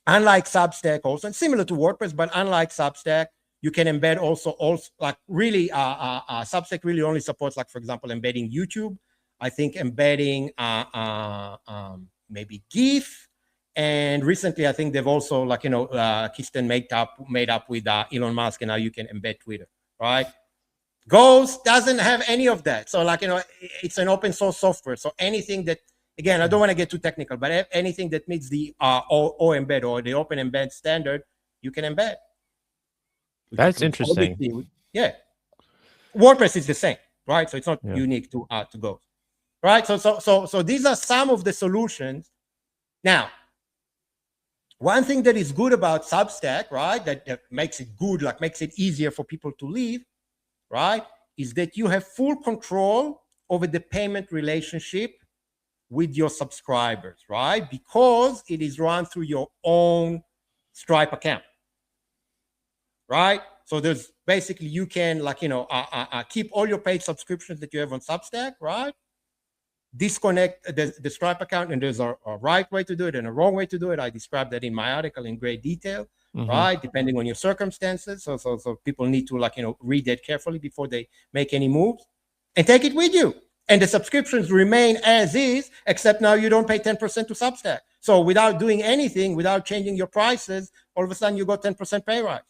Unlike Substack also, and similar to WordPress, but unlike Substack, you can embed also like, really, Substack really only supports, like, for example, embedding YouTube. I think embedding maybe GIF, and recently I think they've also, like, Kirsten made up with Elon Musk, and now you can embed Twitter, right? Ghost doesn't have any of that. So, like, it's an open source software. So anything that, again, I don't want to get too technical, but anything that meets the embed or the open embed standard, you can embed. That's interesting. Yeah. WordPress is the same, right? So it's not unique to Ghost, right? So these are some of the solutions. Now, one thing that is good about Substack, right, that makes it good, like makes it easier for people to leave, right, is that you have full control over the payment relationship with your subscribers, right? Because it is run through your own Stripe account, right? So there's basically, you can keep all your paid subscriptions that you have on Substack, right? Disconnect the Stripe account, and there's a right way to do it and a wrong way to do it. I described that in my article in great detail, right? Depending on your circumstances. So people need to read that carefully before they make any moves, and take it with you. And the subscriptions remain as is, except now you don't pay 10% to Substack. So without doing anything, without changing your prices, all of a sudden you got 10% pay rise.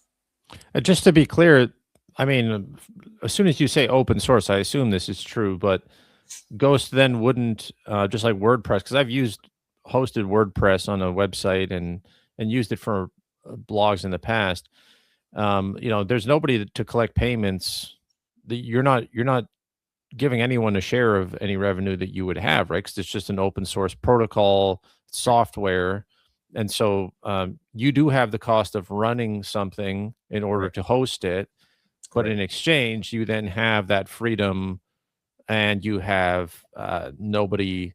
Just to be clear, I mean, as soon as you say open source, I assume this is true, but Ghost then wouldn't, just like WordPress, because I've hosted WordPress on a website and used it for blogs in the past. There's nobody to collect payments. You're not giving anyone a share of any revenue that you would have, right? Because it's just an open source protocol software. And so you do have the cost of running something in order to host it. But in exchange, you then have that freedom, and you have nobody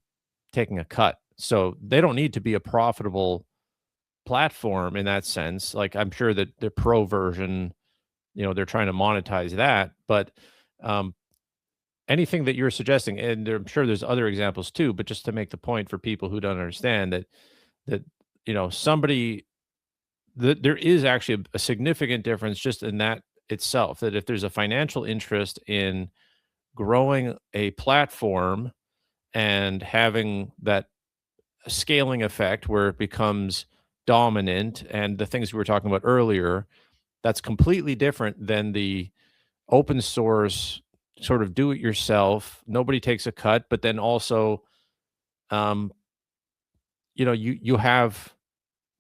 taking a cut. So they don't need to be a profitable platform in that sense. Like, I'm sure that the pro version, they're trying to monetize that. But anything that you're suggesting, and I'm sure there's other examples too, but just to make the point for people who don't understand that there is actually a significant difference just in that itself, that if there's a financial interest in growing a platform and having that scaling effect where it becomes dominant, and the things we were talking about earlier, that's completely different than the open source sort of do it yourself, nobody takes a cut, but then also you have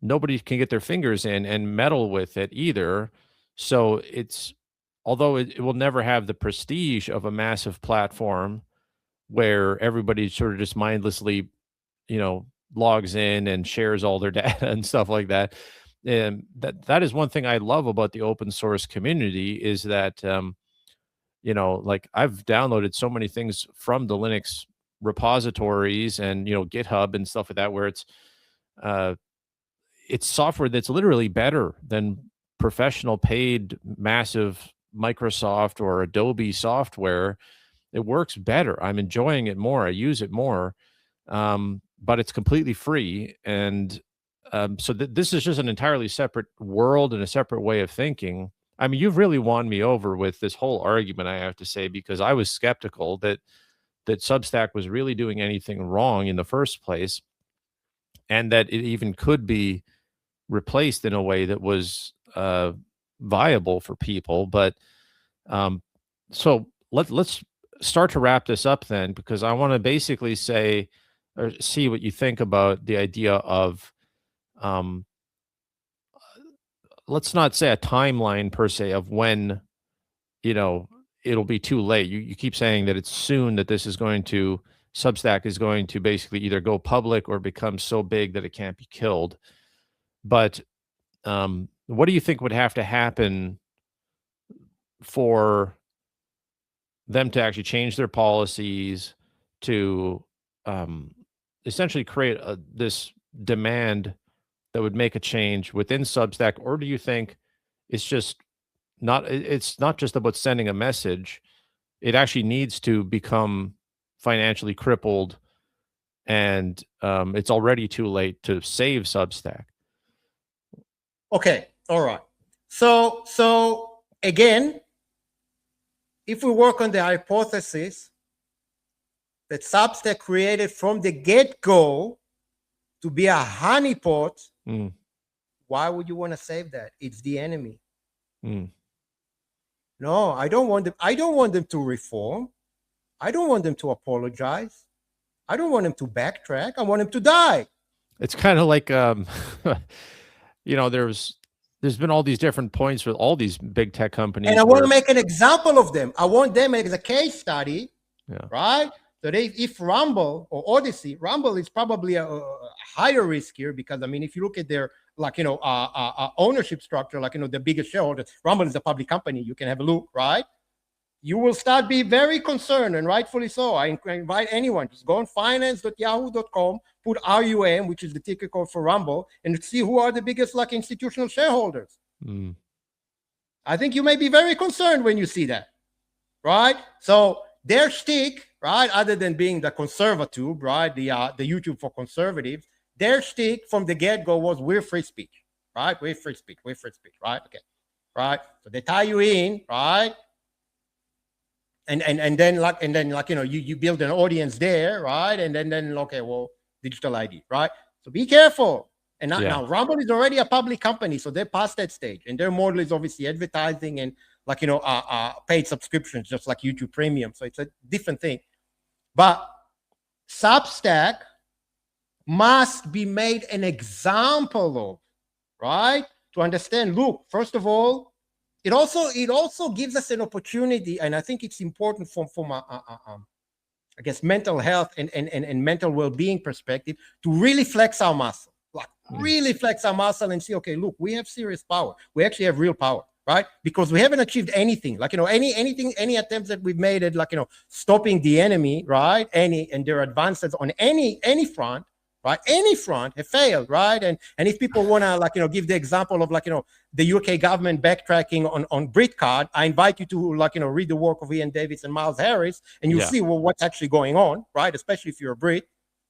nobody can get their fingers in and meddle with it either. So although it will never have the prestige of a massive platform where everybody sort of just mindlessly, logs in and shares all their data and stuff like that. And that is one thing I love about the open source community, is that, like, I've downloaded so many things from the Linux repositories and, GitHub and stuff like that, where it's software that's literally better than professional paid massive Microsoft or Adobe software. It works better. I'm enjoying it more. I use it more, but it's completely free. And so this is just an entirely separate world and a separate way of thinking. I mean, you've really won me over with this whole argument, I have to say, because I was skeptical that Substack was really doing anything wrong in the first place, and that it even could be replaced in a way that was viable for people. But so let's start to wrap this up then, because I want to basically say, or see what you think about the idea of let's not say a timeline per se of when it'll be too late. You keep saying that it's soon, that Substack is going to basically either go public or become so big that it can't be killed. But what do you think would have to happen for them to actually change their policies to essentially create this demand that would make a change within Substack? Or do you think it's not just about sending a message? It actually needs to become financially crippled, and it's already too late to save Substack. Okay. All right. So again, if we work on the hypothesis that Substack created from the get-go to be a honeypot, why would you want to save that? It's the enemy. No, I don't want them. I don't want them to reform. I don't want them to apologize. I don't want them to backtrack. I want them to die. It's kind of like, there's been all these different points with all these big tech companies. And I want to make an example of them. I want them as a case study, right? So if Rumble or Odyssey, Rumble is probably a higher risk here, because, I mean, if you look at their, ownership structure, the biggest shareholder, Rumble is a public company. You can have a look, right? you will start be very concerned, and rightfully so. I invite anyone, just go on finance.yahoo.com, put RUM, which is the ticker code for Rumble, and see who are the biggest like institutional shareholders. Mm. I think you may be very concerned when you see that, right? So their shtick, right, other than being the conservative, right, the YouTube for conservatives, their shtick from the get-go was we're free speech, right? We're free speech, right? Okay, right? So they tie you in, right? And then you build an audience there, right? And then okay, well, digital ID, right? So be careful. And now Rumble is already a public company, so they're past that stage, and their model is obviously advertising and paid subscriptions, just like YouTube Premium. So it's a different thing. But Substack must be made an example of, right? To understand. Look, first of all, it also gives us an opportunity, and I think it's important from I guess mental health and mental well-being perspective to really flex our muscle, really flex our muscle and see, okay, look, we have serious power. We actually have real power, right? Because we haven't achieved anything, any attempts that we've made at stopping the enemy, right? And their advances on any front, right? Any front have failed, right? And if people want to give the example of the UK government backtracking on BritCard, I invite you to read the work of Ian Davis and Miles Harris, and you'll see what's actually going on, right? Especially if you're a Brit,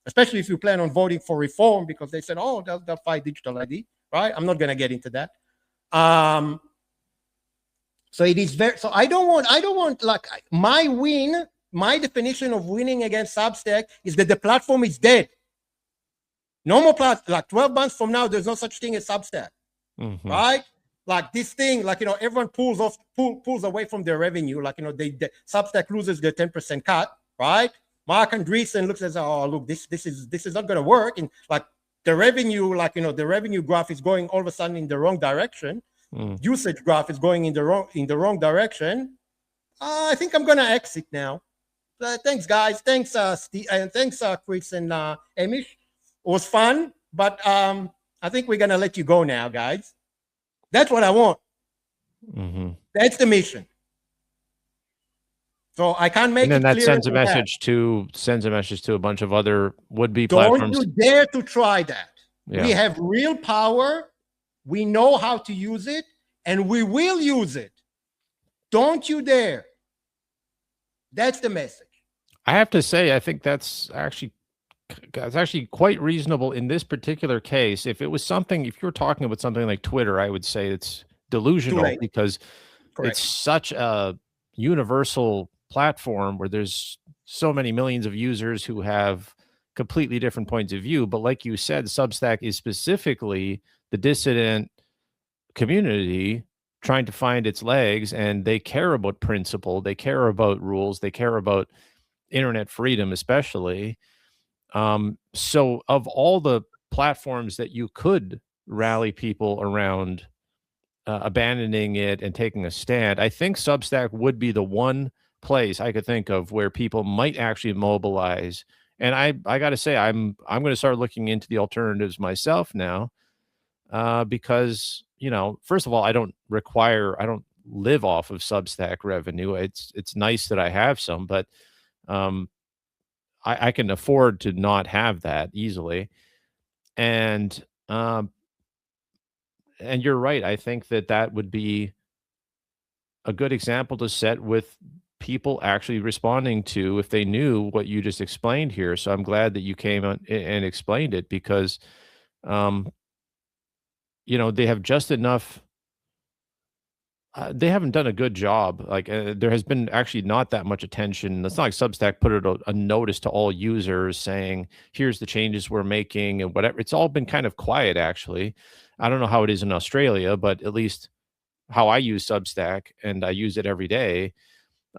especially if you plan on voting for reform, because they said, oh, they'll fight digital ID, right? I'm not going to get into that. So it is very. So I don't want my definition of winning against Substack is that the platform is dead. No more 12 months from now, there's no such thing as Substack, right? Like this thing, everyone pulls away from their revenue. The Substack loses their 10% cut, right? Mark Andreessen looks at, oh, look, this is not going to work, and the revenue, the revenue graph is going all of a sudden in the wrong direction. Usage graph is going in the wrong direction. I think I'm going to exit now. Thanks, guys. Thanks, Steve, and thanks, Chris and Amish. It was fun, but I think we're gonna let you go now, guys. That's what I want. That's the mission. So I can't make it. And then that clearer sends a than message to a bunch of other would-be platforms. Don't you dare to try that. Yeah. We have real power. We know how to use it, and we will use it. Don't you dare. That's the message. I have to say, I think that's actually quite reasonable in this particular case. If you're talking about something like Twitter, I would say it's delusional because it's such a universal platform where there's so many millions of users who have completely different points of view. But like you said, Substack is specifically the dissident community trying to find its legs, and they care about principle, they care about rules, they care about internet freedom, especially. So of all the platforms that you could rally people around abandoning it and taking a stand, I think Substack would be the one place I could think of where people might actually mobilize. And I got to say, I'm going to start looking into the alternatives myself now, because, first of all, I don't live off of Substack revenue. It's nice that I have some, but I can afford to not have that easily. And you're right. I think that would be a good example to set with people actually responding to if they knew what you just explained here. So I'm glad that you came on and explained it, because, they have just enough. They haven't done a good job. There has been actually not that much attention. It's not like Substack put a notice to all users saying, here's the changes we're making and whatever. It's all been kind of quiet, actually. I don't know how it is in Australia, but at least how I use Substack, and I use it every day,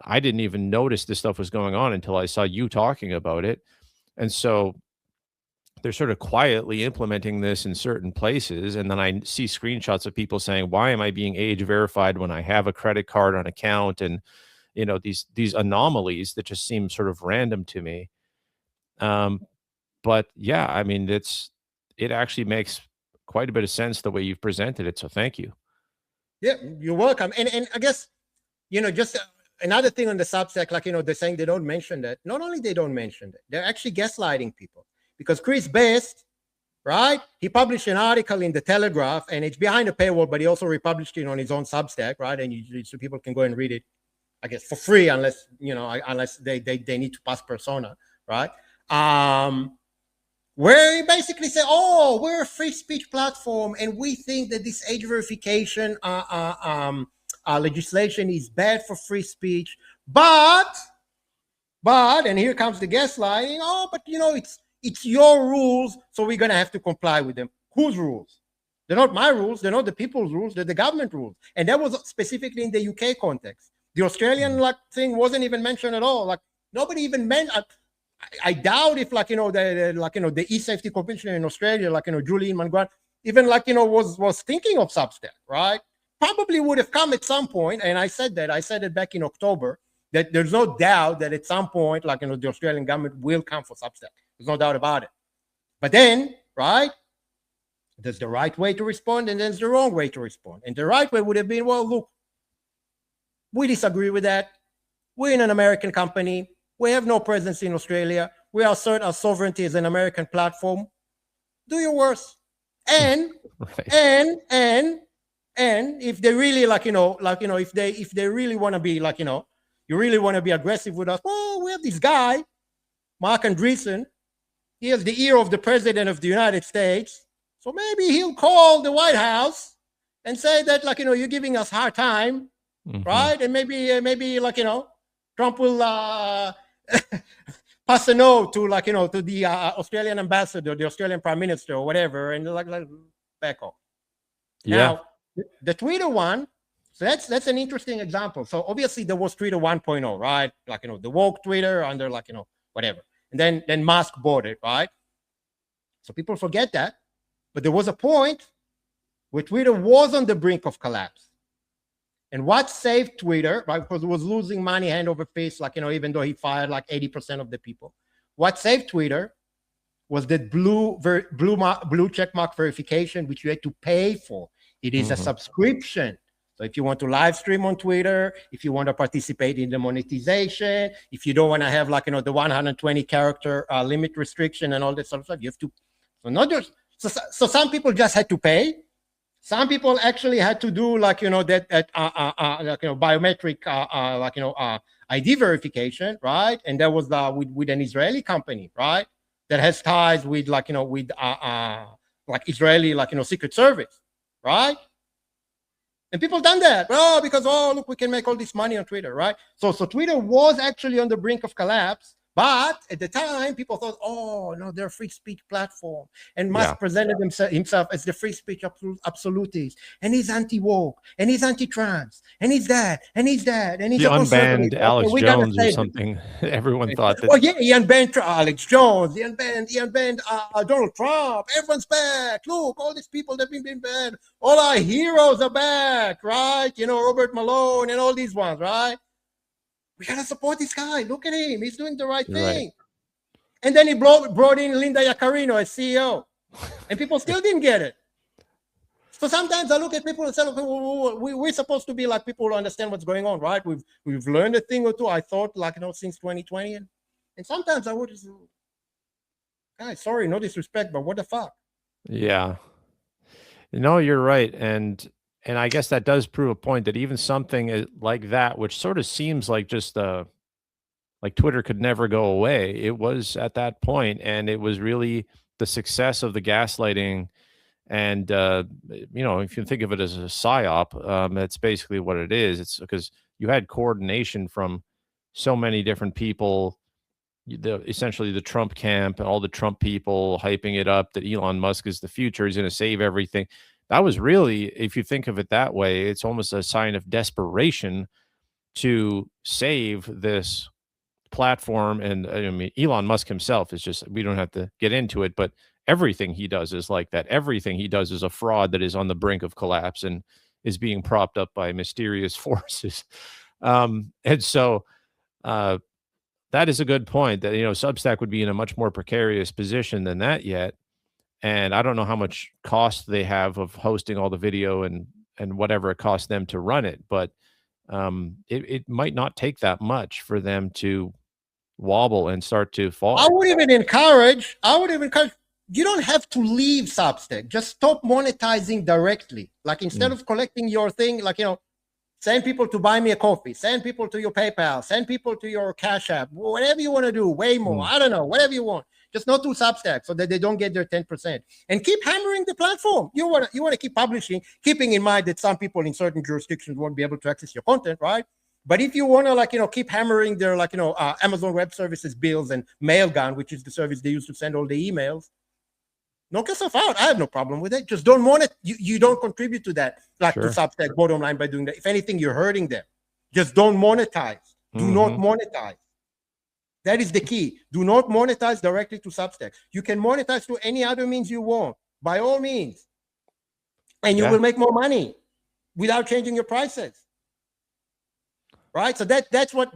I didn't even notice this stuff was going on until I saw you talking about it. And so they're sort of quietly implementing this in certain places. And then I see screenshots of people saying, why am I being age verified when I have a credit card on account? And, these anomalies that just seem sort of random to me. But yeah, I mean, it actually makes quite a bit of sense the way you've presented it. So thank you. Yeah, you're welcome. And I guess, just another thing on the Substack, like, they're saying they don't mention that. Not only they don't mention that, they're actually gaslighting people, because Chris Best, right? He published an article in the Telegraph, and it's behind a paywall, but he also republished it on his own Substack, right? And so people can go and read it, I guess, for free, unless they need to pass persona, right? Where he basically said, "Oh, we're a free speech platform, and we think that this age verification legislation is bad for free speech, but," and here comes the gaslighting. "Oh, but it's your rules, so we're gonna have to comply with them." Whose rules? They're not my rules. They're not the people's rules. They're the government rules. And that was specifically in the UK context. The Australian thing wasn't even mentioned at all. Like, nobody even mentioned. I doubt if the e-safety commissioner in Australia, Julie Inman-Grant, even was thinking of Substack, right? Probably would have come at some point. And I said it back in October, that there's no doubt that at some point, the Australian government will come for Substack. There's no doubt about it. But then, right, there's the right way to respond, and there's the wrong way to respond. And the right way would have been, well, look, we disagree with that. We're in an American company. We have no presence in Australia. We assert our sovereignty as an American platform. Do your worst. And Right. and if they really if they really want to be you really want to be aggressive with us, well, we have this guy, Mark Andreessen. He has the ear of the president of the United States. So maybe he'll call the White House and say that, you're giving us hard time, right? And maybe Trump will pass a note to to the Australian ambassador, the Australian prime minister, or whatever, and back off. Yeah. Now, the Twitter one, so that's an interesting example. So obviously there was Twitter 1.0, right? The woke Twitter under whatever. And then Musk bought it, right? So people forget that. But there was a point where Twitter was on the brink of collapse. And what saved Twitter, right? Because it was losing money hand over fist, even though he fired 80% of the people. What saved Twitter was that blue checkmark verification, which you had to pay for. It is a subscription. So if you want to live stream on Twitter, if you want to participate in the monetization, if you don't want to have the 120 character limit restriction and all that sort of stuff, you have to. So not just so some people just had to pay. Some people actually had to do biometric ID verification, right? And that was with an Israeli company, right? That has ties with Israeli Secret Service, right? And people done that, because look, we can make all this money on Twitter, right? So Twitter was actually on the brink of collapse, but at the time, people thought, oh no, they're a free speech platform, and Musk presented himself as the free speech absolutist, and he's anti-woke, and he's anti-trans, and he's that, and he's that, and he's He unbanned Alex Jones or something. Everyone thought that. Oh yeah, he unbanned Alex Jones. He unbanned Donald Trump. Everyone's back. Look, all these people that have been banned. All our heroes are back, right? Robert Malone and all these ones, right? We gotta support this guy. Look at him. He's doing the right thing. Right. And then he brought in Linda Yaccarino as CEO, and people still didn't get it. So sometimes I look at people and say, look, we're supposed to be people who understand what's going on, right? We've learned a thing or two, I thought, since 2020. And sometimes I would just, guys, sorry, no disrespect, but what the fuck? Yeah. No, you're right. And I guess that does prove a point that even something like that, which sort of seems like just like Twitter could never go away, it was at that point, and it was really the success of the gaslighting. And if you think of it as a psyop, that's basically what it is. It's because you had coordination from so many different people, essentially the Trump camp and all the Trump people hyping it up that Elon Musk is the future, he's going to save everything. That was really, if you think of it that way, it's almost a sign of desperation to save this platform. And I mean, Elon Musk himself is just, we don't have to get into it, but everything he does is like that. Everything he does is a fraud that is on the brink of collapse and is being propped up by mysterious forces. And so that is a good point that, Substack would be in a much more precarious position than that yet. And I don't know how much cost they have of hosting all the video and whatever it costs them to run it. But it might not take that much for them to wobble and start to I fall. would even encourage, you don't have to leave Substack. Just stop monetizing directly. Like instead of collecting your thing, like, send people to buy me a coffee, send people to your PayPal, send people to your Cash App, whatever you want to do, Waymo, I don't know, whatever you want. Just not to Substack so that they don't get their 10%. And keep hammering the platform. You want to keep publishing, keeping in mind that some people in certain jurisdictions won't be able to access your content, right? But if you want to, keep hammering their, Amazon Web Services bills and Mailgun, which is the service they use to send all the emails, knock yourself out. I have no problem with it. Just don't want it. You don't contribute to that, to Substack bottom line by doing that. If anything, you're hurting them. Just don't monetize. Do not monetize. That is the key. Do not monetize directly to Substack. You can monetize through any other means you want, by all means. And you will make more money without changing your prices. Right? So that's what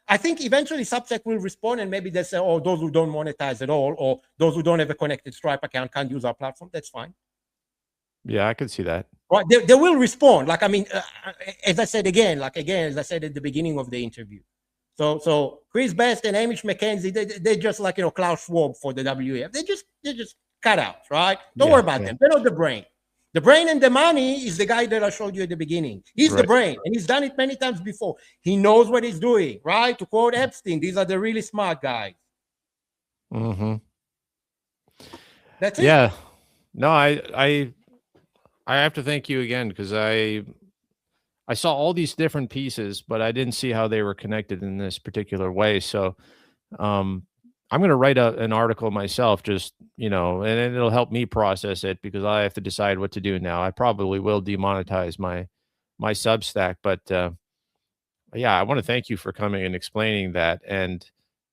I think eventually Substack will respond and maybe they say, oh, those who don't monetize at all, or those who don't have a connected Stripe account can't use our platform. That's fine. Yeah, I could see that. Right? They will respond. As I said as I said at the beginning of the interview. So Chris Best and Hamish McKenzie, they're just Klaus Schwab for the WEF. They're just cut out, right? Don't worry about them. They're not the brain. The brain and the money is the guy that I showed you at the beginning. He's the brain, and he's done it many times before. He knows what he's doing, right? To quote Epstein, these are the really smart guys. That's it. Yeah. No, I have to thank you again because I saw all these different pieces, but I didn't see how they were connected in this particular way. So I'm going to write an article myself, just, and it'll help me process it because I have to decide what to do now. I probably will demonetize my Substack, but yeah, I want to thank you for coming and explaining that. And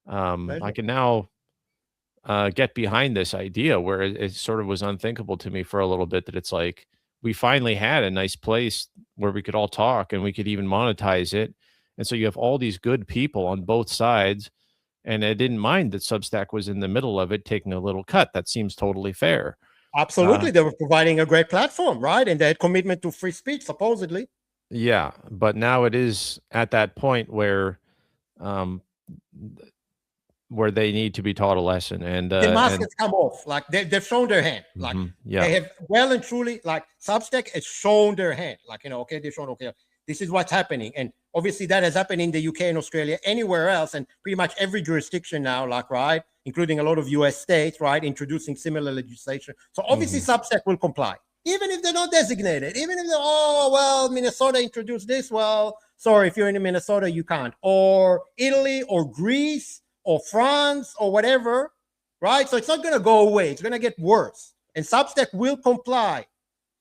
I can now get behind this idea where it sort of was unthinkable to me for a little bit, that it's like we finally had a nice place where we could all talk and we could even monetize it. And so you have all these good people on both sides. And I didn't mind that Substack was in the middle of it, taking a little cut. That seems totally fair. Absolutely. They were providing a great platform, right? And they had commitment to free speech, supposedly. Yeah. But now it is at that point where they need to be taught a lesson. And the mask has come off. They've shown their hand. They have well and truly, Substack has shown their hand. They've shown, this is what's happening. And obviously that has happened in the UK and Australia, anywhere else, and pretty much every jurisdiction now, right, including a lot of US states, right, introducing similar legislation. So obviously Substack will comply, even if they're not designated, even if they're, Minnesota introduced this. Well, sorry, if you're in Minnesota, you can't. Or Italy or Greece or France or whatever, right? So it's not going to go away. It's going to get worse. And Substack will comply.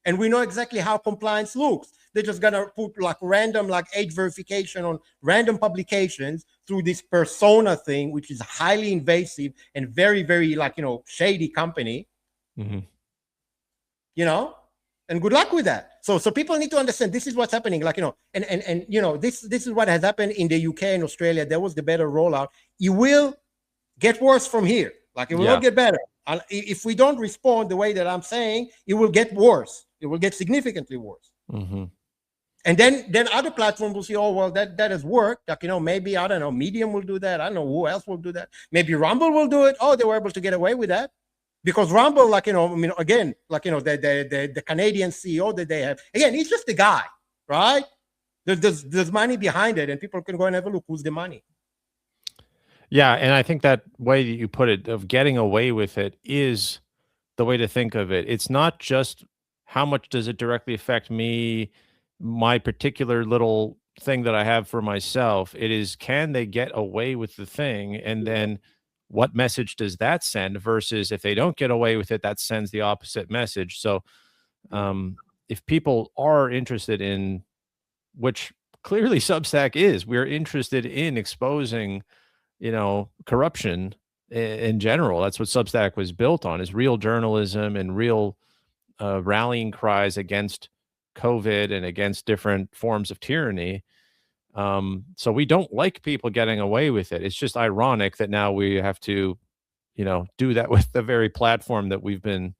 And we know exactly how compliance looks. They're just going to put random age verification on random publications through this persona thing, which is highly invasive and very, very shady company, and good luck with that. So people need to understand this is what's happening. This is what has happened in the UK and Australia. There was the better rollout. It will get worse from here. It will not get better. If we don't respond the way that I'm saying, it will get worse. It will get significantly worse. And then other platforms will say, oh, well, that has worked. Maybe, I don't know, Medium will do that. I don't know who else will do that. Maybe Rumble will do it. Oh, they were able to get away with that. Because Rumble, again, the Canadian CEO that they have, again, he's just a guy, right? There's money behind it, and people can go and have a look who's the money. Yeah, and I think that way that you put it, of getting away with it, is the way to think of it. It's not just how much does it directly affect me, my particular little thing that I have for myself. It is, can they get away with the thing? And then what message does that send, versus if they don't get away with it, that sends the opposite message. So if people are interested in, which clearly Substack is, we're interested in exposing, corruption in general. That's what Substack was built on, is real journalism and real rallying cries against COVID and against different forms of tyranny. So we don't like people getting away with it. It's just ironic that now we have to, do that with the very platform that we've been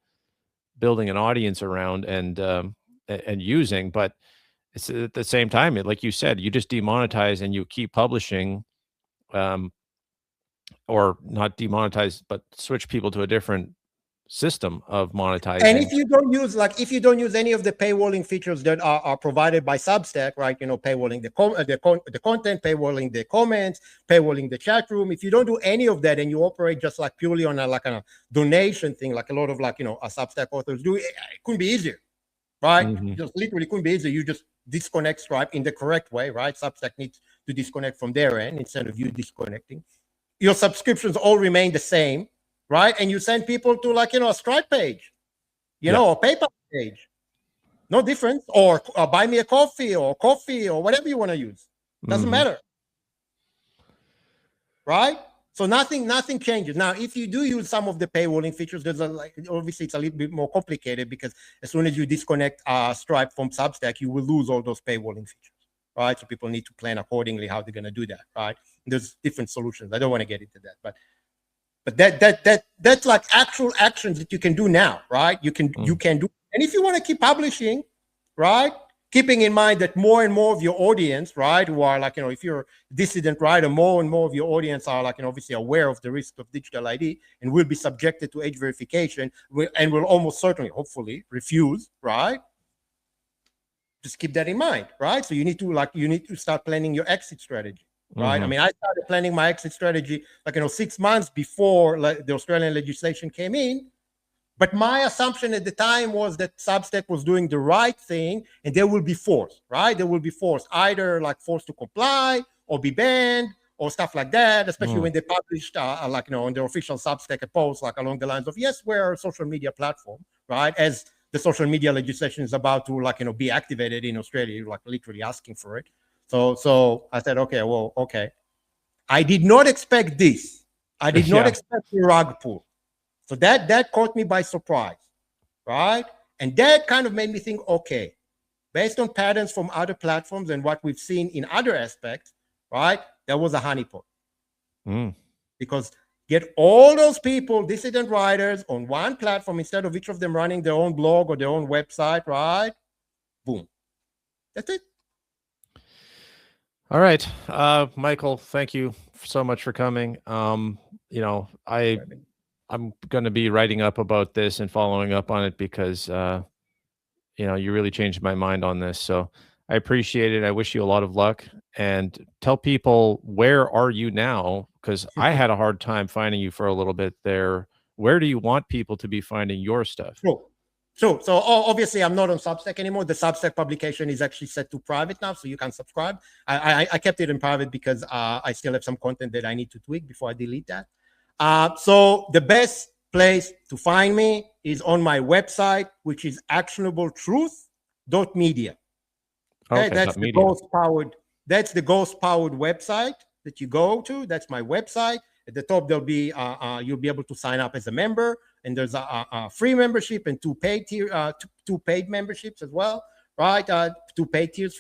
building an audience around and using. But it's at the same time, like you said, you just demonetize and you keep publishing, or not demonetize, but switch people to a different system of monetizing. And if you don't use, like, if you don't use any of the paywalling features that are provided by Substack, right? You know, paywalling the content, paywalling the comments, paywalling the chat room. If you don't do any of that and you operate just like purely on a donation thing, like a lot of Substack authors do, it couldn't be easier, right? Just literally couldn't be easier. You just disconnect Stripe in the correct way, right? Substack needs to disconnect from their end instead of you disconnecting. Your subscriptions all remain the same, right? And you send people to a Stripe page, or PayPal page. No difference. Or buy me a coffee or whatever you want to use. Doesn't matter. Right? So nothing changes. Now, if you do use some of the paywalling features, there's obviously it's a little bit more complicated, because as soon as you disconnect Stripe from Substack, you will lose all those paywalling features. Right? So people need to plan accordingly how they're going to do that. Right? There's different solutions. I don't want to get into that, but that's like actual actions that you can do now, right? You can do, and if you want to keep publishing, right, keeping in mind that more and more of your audience, right, who are if you're a dissident writer, more and more of your audience are obviously aware of the risk of digital ID and will be subjected to age verification, and will almost certainly, hopefully, refuse, right? Just keep that in mind, right? So you need to start planning your exit strategy. Right. I mean, I started planning my exit strategy 6 months before the Australian legislation came in. But my assumption at the time was that Substack was doing the right thing, and they will be forced, right? They will be forced, either forced to comply or be banned or stuff like that, especially when they published on their official Substack a post along the lines of, yes, we're a social media platform, right? As the social media legislation is about to be activated in Australia, literally asking for it. So I said, okay. I did not expect this. I did not expect the rug pull. So that caught me by surprise, right? And that kind of made me think, okay, based on patterns from other platforms and what we've seen in other aspects, right? That was a honeypot. Because get all those people, dissident writers, on one platform instead of each of them running their own blog or their own website, right? Boom. That's it. All right. Michael, thank you so much for coming. I'm going to be writing up about this and following up on it, because, you really changed my mind on this. So I appreciate it. I wish you a lot of luck, and tell people, where are you now? Because I had a hard time finding you for a little bit there. Where do you want people to be finding your stuff? Sure. So obviously I'm not on Substack anymore. The Substack publication is actually set to private now, so you can subscribe. I kept it in private because I still have some content that I need to tweak before I delete that. So the best place to find me is on my website, which is actionabletruth.media. Okay, that's the ghost-powered. That's the ghost-powered website that you go to. That's my website. At the top, there'll be you'll be able to sign up as a member, and there's a free membership and two paid memberships as well, right? Two paid tiers,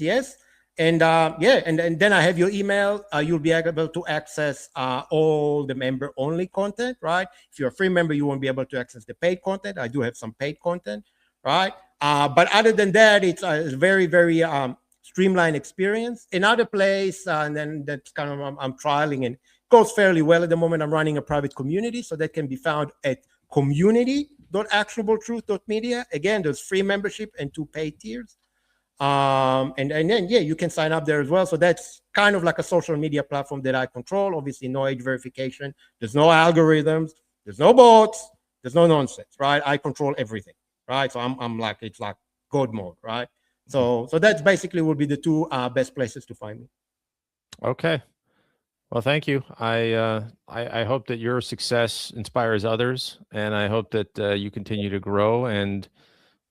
yes. And and then I have your email. You'll be able to access all the member-only content, right? If you're a free member, you won't be able to access the paid content. I do have some paid content, right? But other than that, it's a very, very streamlined experience. Another place, and then that's kind of I'm trialing, and it goes fairly well at the moment. I'm running a private community, so that can be found at community.actionabletruth.media. Again, there's free membership and two paid tiers. And then you can sign up there as well. So that's kind of like a social media platform that I control. Obviously, no age verification. There's no algorithms. There's no bots. There's no nonsense, right? I control everything, right? So I'm like, it's like God mode, right? So that's basically will be the two best places to find me. Okay. Well, thank you. I hope that your success inspires others, and I hope that you continue to grow. And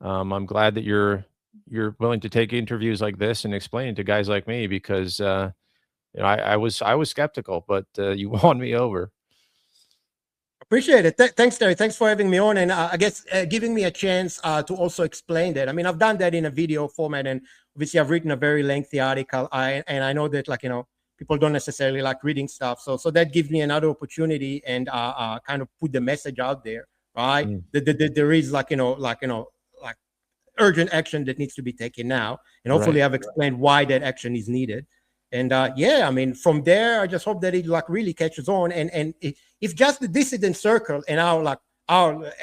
I'm glad that you're willing to take interviews like this and explain to guys like me, because I was skeptical, but you won me over. Appreciate it. Thanks, Terry. Thanks for having me on, and I guess giving me a chance to also explain that. I mean, I've done that in a video format, and obviously I've written a very lengthy article. And I know that people don't necessarily like reading stuff, so that gives me another opportunity and kind of put the message out there, right? That there is urgent action that needs to be taken now. And Right. hopefully I've explained why that action is needed. And yeah, I mean, from there, I just hope that it like really catches on. And if just the dissident circle and our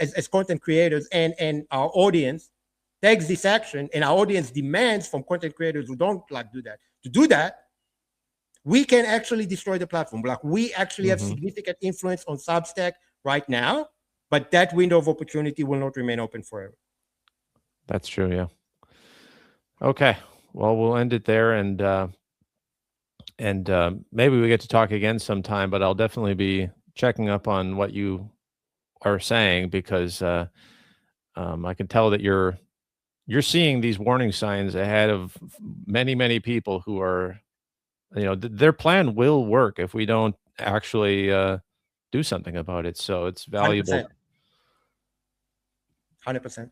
as content creators and our audience takes this action, and our audience demands from content creators who don't like do that to do that, we can actually destroy the platform. Like we actually have significant influence on Substack right now, but that window of opportunity will not remain open forever. That's true. Yeah. Okay. Well, we'll end it there, and maybe we get to talk again sometime. But I'll definitely be checking up on what you are saying, because I can tell that you're seeing these warning signs ahead of many people who are, their plan will work if we don't actually do something about it. So it's valuable. 100%.